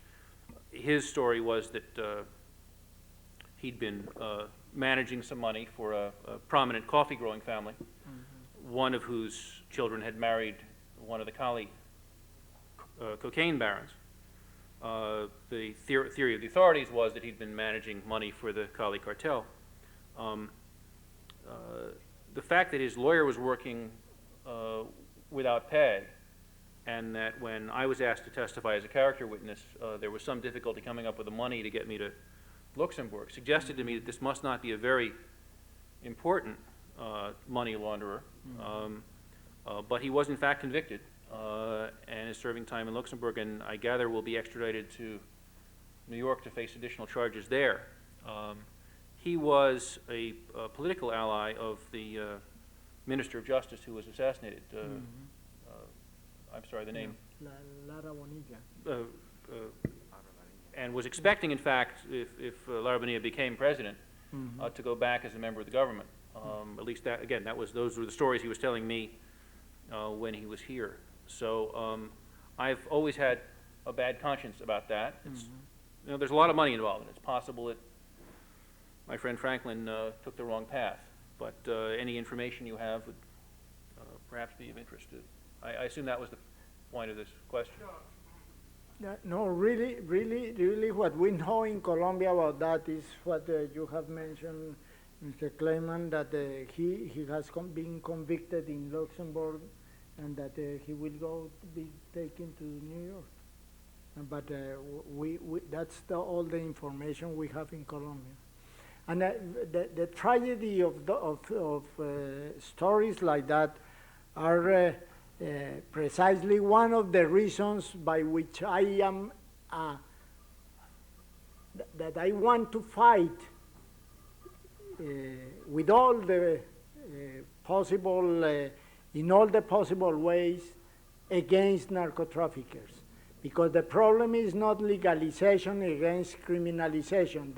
His story was that he'd been managing some money for a prominent coffee-growing family, one of whose children had married one of the Cali cocaine barons. The theory of the authorities was that he'd been managing money for the Cali cartel. The fact that his lawyer was working without pay, and that when I was asked to testify as a character witness, there was some difficulty coming up with the money to get me to Luxembourg, suggested to me that this must not be a very important money launderer. But he was in fact convicted and is serving time in Luxembourg, and I gather will be extradited to New York to face additional charges there. He was a political ally of the Minister of Justice who was assassinated. I'm sorry, the name. Lara Bonilla. And was expecting, in fact, if Lara Bonilla became president, to go back as a member of the government. At least that, again, those were the stories he was telling me when he was here. So I've always had a bad conscience about that. There's a lot of money involved, and it's possible that my friend Franklin took the wrong path. But any information you have would perhaps be of interest. I assume that was the point of this question. No, really, what we know in Colombia about that is what you have mentioned, Mr. Clement, that he has been convicted in Luxembourg, and that he will be taken to New York. But that's all the information we have in Colombia. And the tragedy of stories like that are precisely one of the reasons by which I am that I want to fight with all the possible, in all the possible ways against narco-traffickers. Because the problem is not legalization against criminalization.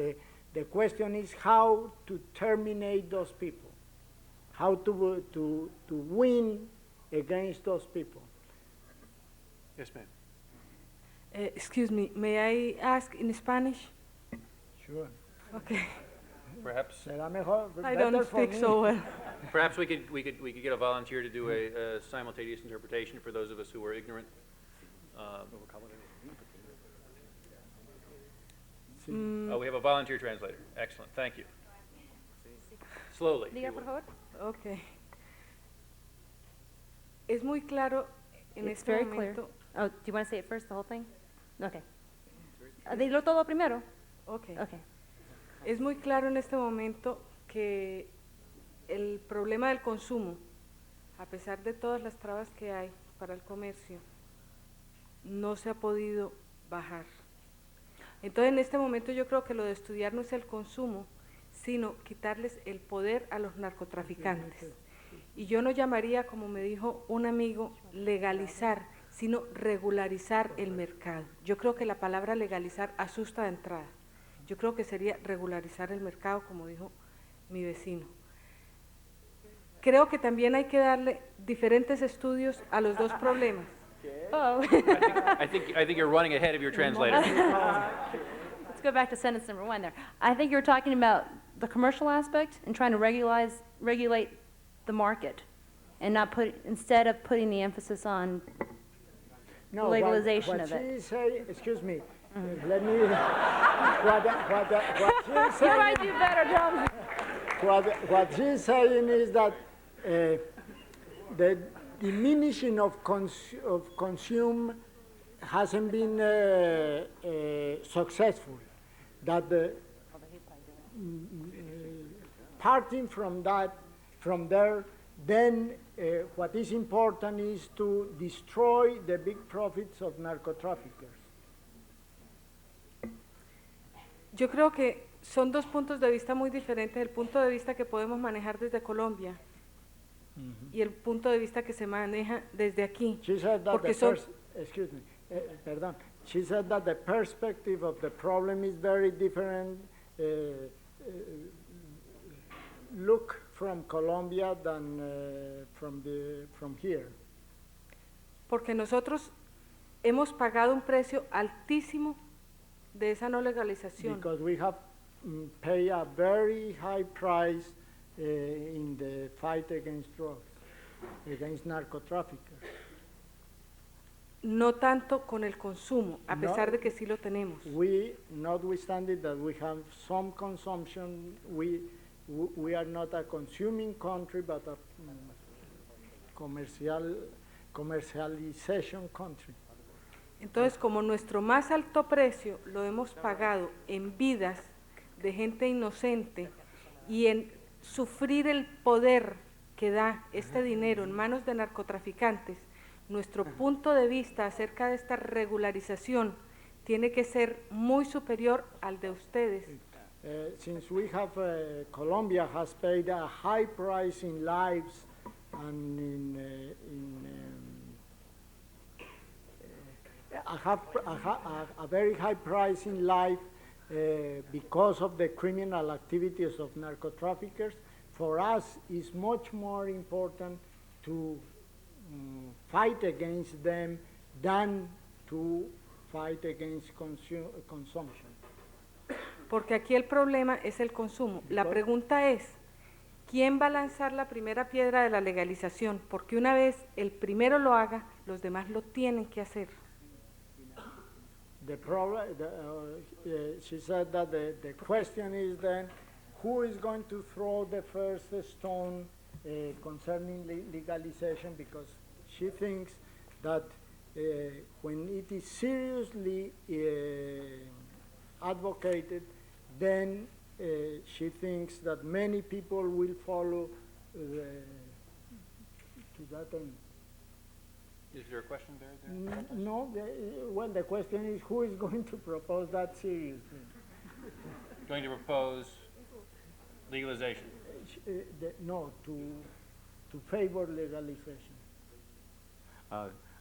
The question is how to terminate those people, how to win against those people. Yes, ma'am. Excuse me, may I ask in Spanish? Sure. Okay, Perhaps, Será mejor, I better don't for speak me. so well. perhaps we could get a volunteer to do a simultaneous interpretation for those of us who are ignorant. Oh, we have a volunteer translator. Excellent, thank you. Slowly. if you Diga, would. por favor. Okay. Es muy claro en It's este very clear. momento. Oh, do you want to say it first, the whole thing? Okay. Dilo todo primero. Okay. Okay. Es muy claro en este momento que el problema del consumo, a pesar de todas las trabas que hay para el comercio, no se ha podido bajar. Entonces, en este momento yo creo que lo de estudiar no es el consumo, sino quitarles el poder a los narcotraficantes. Y yo no llamaría, como me dijo un amigo, legalizar, sino regularizar el mercado. Yo creo que la palabra legalizar asusta de entrada. Yo creo que sería regularizar el mercado, como dijo mi vecino. Creo que también hay que darle diferentes estudios a los dos problemas. Oh. I think you're running ahead of your translator. Let's go back to sentence number 1 there. I think you're talking about the commercial aspect and trying to regulate the market and not instead of putting the emphasis on No, legalization what of it. she say, excuse me, let me, what she's You saying, might do better, Tom. what she's saying is that the diminishing of consume hasn't been successful. That parting from there, then what is important is to destroy the big profits of narco-traffickers. Yo creo que son dos puntos de vista muy diferentes, el punto de vista que podemos manejar desde Colombia y el punto de vista que se maneja desde aquí. She said that Porque son, excuse me, perdón. She said that the perspective of the problem is very different. Look from Colombia than from here. porque nosotros hemos pagado un precio altísimo de esa no legalización. Because we have paid a very high price in the fight against drugs, against narco-traffickers. No tanto con el consumo, a No. pesar de que sí lo tenemos. We, notwithstanding that we have some consumption, we are not a consuming country, but a commercialization country. Entonces, como nuestro más alto precio lo hemos pagado en vidas de gente inocente y en sufrir el poder que da este dinero en manos de narcotraficantes, nuestro punto de vista acerca de esta regularización tiene que ser muy superior al de ustedes. Since we have, Colombia has paid a high price in lives and a very high price in life because of the criminal activities of narco-traffickers, for us it's much more important to fight against them than to fight against consumption. Porque aquí el problema es el consumo. La pregunta es, ¿quién va a lanzar la primera piedra de la legalización? Porque una vez el primero lo haga, los demás lo tienen que hacer. The problem, she said that the question is then, who is going to throw the first stone concerning legalization? Because she thinks that when it is seriously advocated, then she thinks that many people will follow to that end. Is there a question there? No, well, the question is who is going to propose that seriously? Going to propose legalization. No, to favor legalization.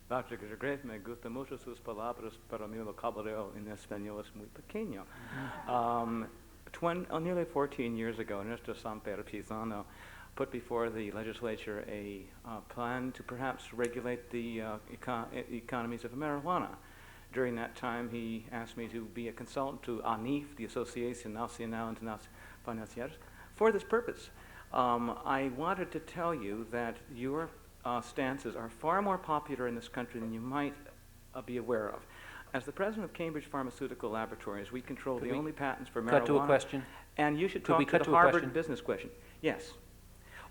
Dr. Greg, me gusta mucho sus palabras, pero mi vocabulario en español es muy pequeño. Nearly 14 years ago, Ernesto Samper Pizano put before the legislature a plan to perhaps regulate the economies of marijuana. During that time, he asked me to be a consultant to ANIF, the Asociación Nacional Financiera, for this purpose. I wanted to tell you that your stances are far more popular in this country than you might be aware of. As the president of Cambridge Pharmaceutical Laboratories, we control the only patents for marijuana. Cut to a question. And you should Could we talk cut to to the a Harvard question? Business question. Yes.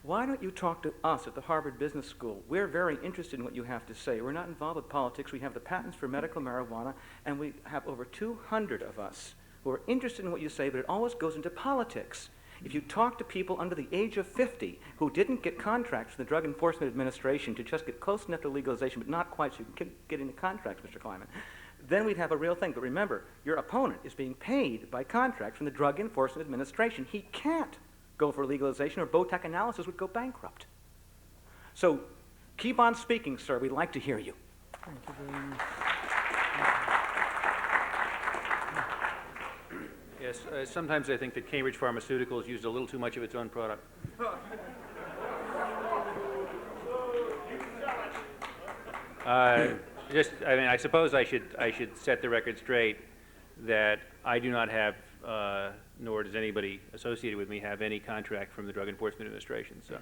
Why don't you talk to us at the Harvard Business School? We're very interested in what you have to say. We're not involved with politics. We have the patents for medical marijuana, and we have over 200 of us who are interested in what you say, but it always goes into politics. If you talk to people under the age of 50 who didn't get contracts from the Drug Enforcement Administration to just get close enough to legalization, but not quite so you can get into contracts, Mr. Kleiman, then we'd have a real thing. But remember, your opponent is being paid by contracts from the Drug Enforcement Administration. He can't go for legalization or Botac Analysis would go bankrupt. So keep on speaking, sir. We'd like to hear you. Thank you very much. Yes, sometimes I think that Cambridge Pharmaceuticals used a little too much of its own product. I suppose I should set the record straight that I do not have, nor does anybody associated with me have any contract from the Drug Enforcement Administration. So,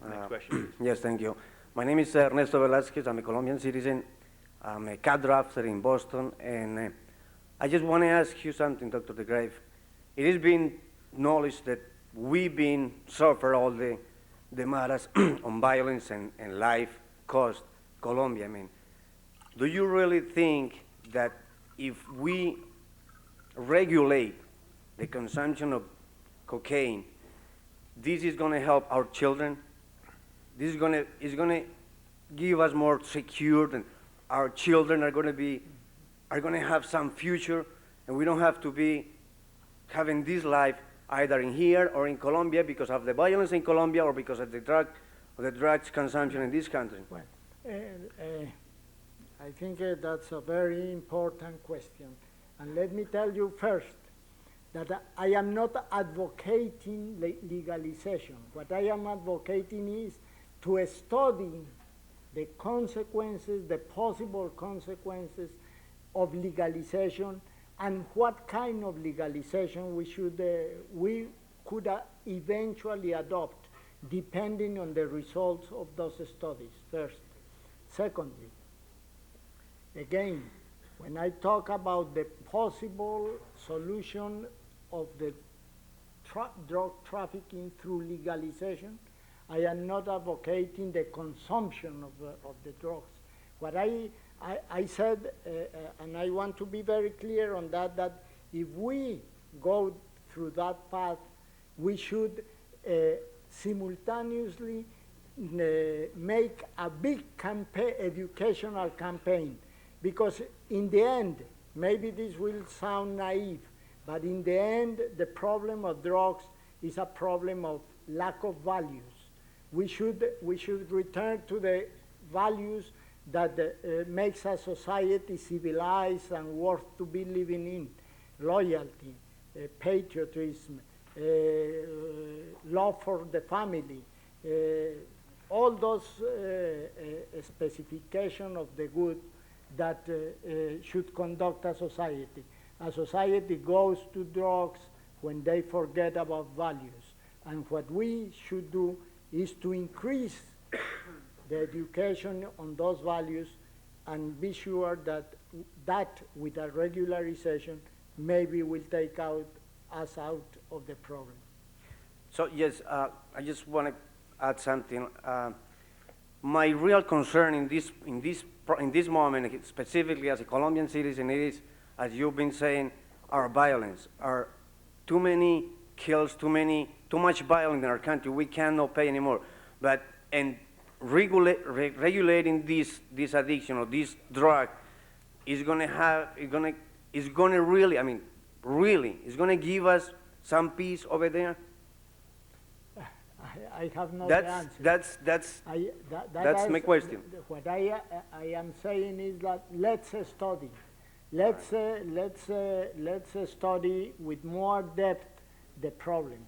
next question. Yes, thank you. My name is Ernesto Velázquez. I'm a Colombian citizen. I'm a cat drafter in Boston, and I just want to ask you something, Dr. DeGrave. It has been acknowledged that we've been suffer all the matters on violence and life cost Colombia. I mean, do you really think that if we regulate the consumption of cocaine, this is going to help our children? This is going to give us more secure, and our children are going to have some future, and we don't have to be having this life either in here or in Colombia because of the violence in Colombia or because of the drugs consumption in this country. Well, I think that's a very important question. And let me tell you first that I am not advocating legalization. What I am advocating is to study the consequences, the possible consequences of legalization and what kind of legalization we could eventually adopt depending on the results of those studies, first. Secondly, again, when I talk about the possible solution of the drug trafficking through legalization, I am not advocating the consumption of the drugs. What I said, and I want to be very clear on that, that if we go through that path, we should simultaneously make a big educational campaign, because in the end, maybe this will sound naive, but in the end, the problem of drugs is a problem of lack of values. We should return to the values that makes a society civilized and worth to be living in: loyalty, patriotism, love for the family, all those specifications of the good that should conduct a society. A society goes to drugs when they forget about values. And what we should do is to increase the education on those values and be sure that with a regularization maybe will take us out of the problem. So yes, I just want to add something. My real concern in this moment, specifically as a Colombian citizen, is, as you've been saying, our violence, our too many kills, too much violence in our country. We cannot pay anymore. But and regulating this addiction or this drug is gonna really, I mean, really, it's gonna give us some peace over there. I have no answer. That's my question. What I am saying is that let's study. Let's study with more depth the problem.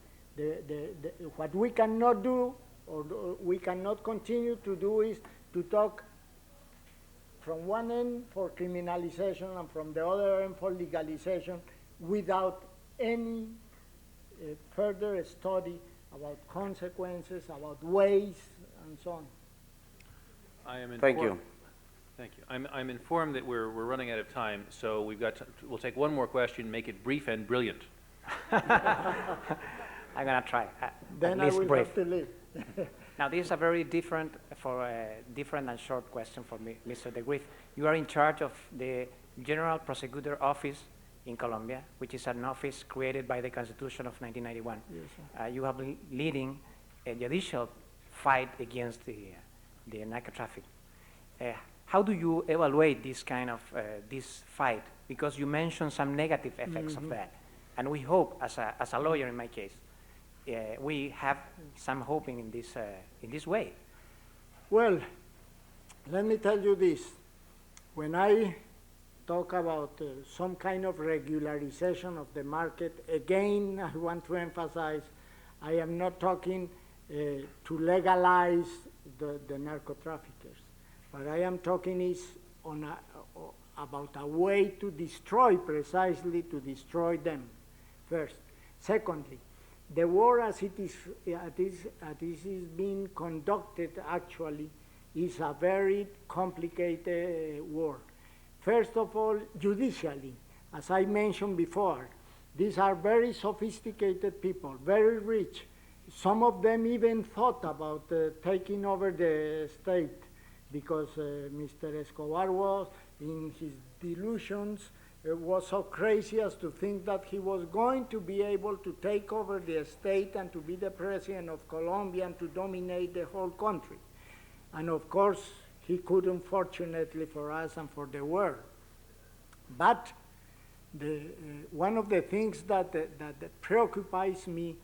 What we cannot do, or we cannot continue to do, is to talk from one end for criminalization and from the other end for legalization without any further study about consequences, about ways, and so on. I am Thank informed- you. Thank you. I'm informed that we're running out of time, so we'll take one more question, make it brief and brilliant. I'm gonna try. Then at I least will brief. have to leave. Now, this is a very different and short question for me, Mr. De Grief. You are in charge of the General Prosecutor Office in Colombia, which is an office created by the Constitution of 1991. Yes, sir. You have been leading a judicial fight against the narco traffic. How do you evaluate this kind of this fight? Because you mentioned some negative effects of that, and we hope, as a lawyer in my case, we have some hoping in this way. Well, let me tell you this. When I talk about some kind of regularization of the market, again, I want to emphasize, I am not talking to legalize the narco traffickers. What I am talking is about a way to destroy, precisely to destroy them, first. Secondly, the war as it is being conducted actually is a very complicated war. First of all, judicially, as I mentioned before, these are very sophisticated people, very rich. Some of them even thought about taking over the state, because Mr. Escobar was, in his delusions, was so crazy as to think that he was going to be able to take over the state and to be the president of Colombia and to dominate the whole country. And of course, he couldn't, fortunately for us and for the world. But one of the things that preoccupies me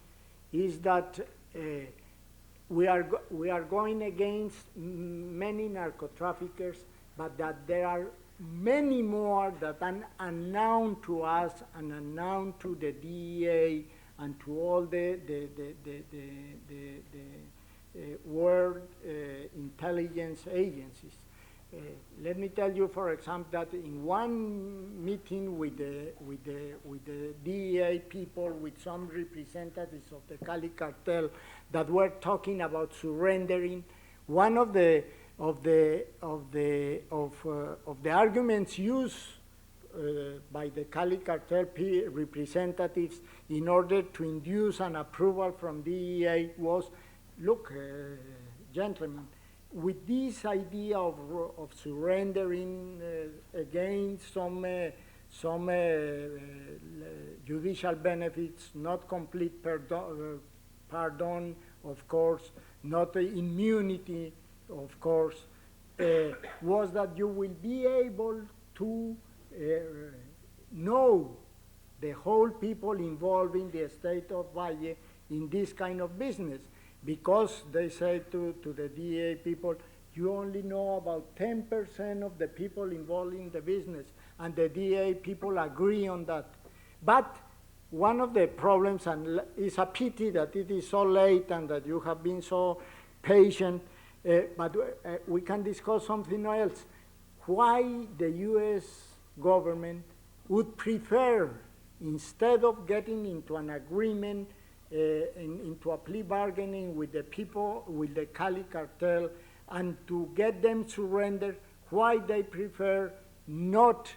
is that we are going against many narco traffickers, but that there are many more that are unknown to us and unknown to the DEA and to all the world intelligence agencies. Let me tell you, for example, that in one meeting with the DEA people, with some representatives of the Cali cartel that were talking about surrendering, one of the arguments used by the Cali cartel representatives in order to induce an approval from DEA was, look, gentlemen, with this idea of surrendering against some judicial benefits, not complete pardon, of course, not immunity, of course, was that you will be able to know the whole people involved in the state of Valle in this kind of business. Because they say to the DEA people, you only know about 10% of the people involved in the business, and the DEA people agree on that. But one of the problems, and it's a pity that it is so late and that you have been so patient, but we can discuss something else. Why the US government would prefer, instead of getting into an agreement, into a plea bargaining with the people, with the Cali cartel, and to get them surrender, why they prefer not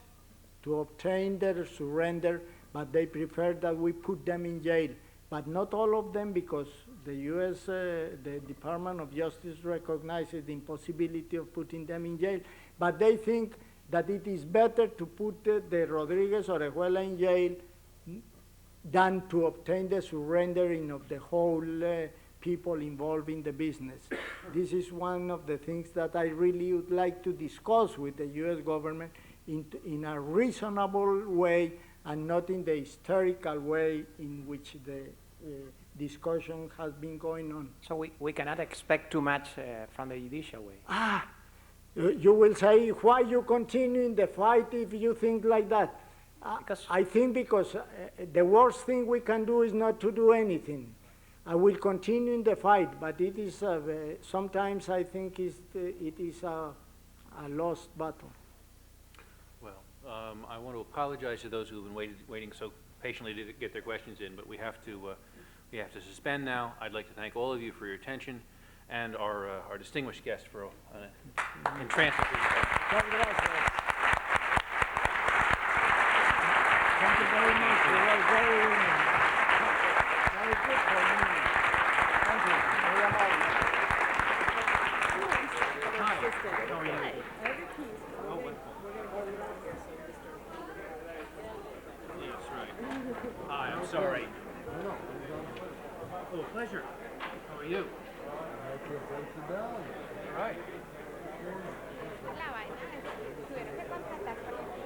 to obtain their surrender, but they prefer that we put them in jail. But not all of them, because the US, the Department of Justice recognizes the impossibility of putting them in jail, but they think that it is better to put the Rodriguez Orejuela in jail, than to obtain the surrendering of the whole people involved in the business. This is one of the things that I really would like to discuss with the U.S. government in a reasonable way and not in the hysterical way in which the discussion has been going on. So we cannot expect too much from the judicial way. You will say, why you continue in the fight if you think like that? I think because the worst thing we can do is not to do anything. I will continue in the fight, but it is sometimes I think it is a lost battle. Well, I want to apologize to those who have been waiting so patiently to get their questions in, but we have to suspend now. I'd like to thank all of you for your attention and our distinguished guest for an entrancing presentation. Thank you very much. You were very good for me. Thank you. Very amable. Hi, how are you? Oh, wonderful. Yes, right. Hi, I'm sorry. Oh, pleasure. How are you? All right. La vaina es, tuvieron que contratar porque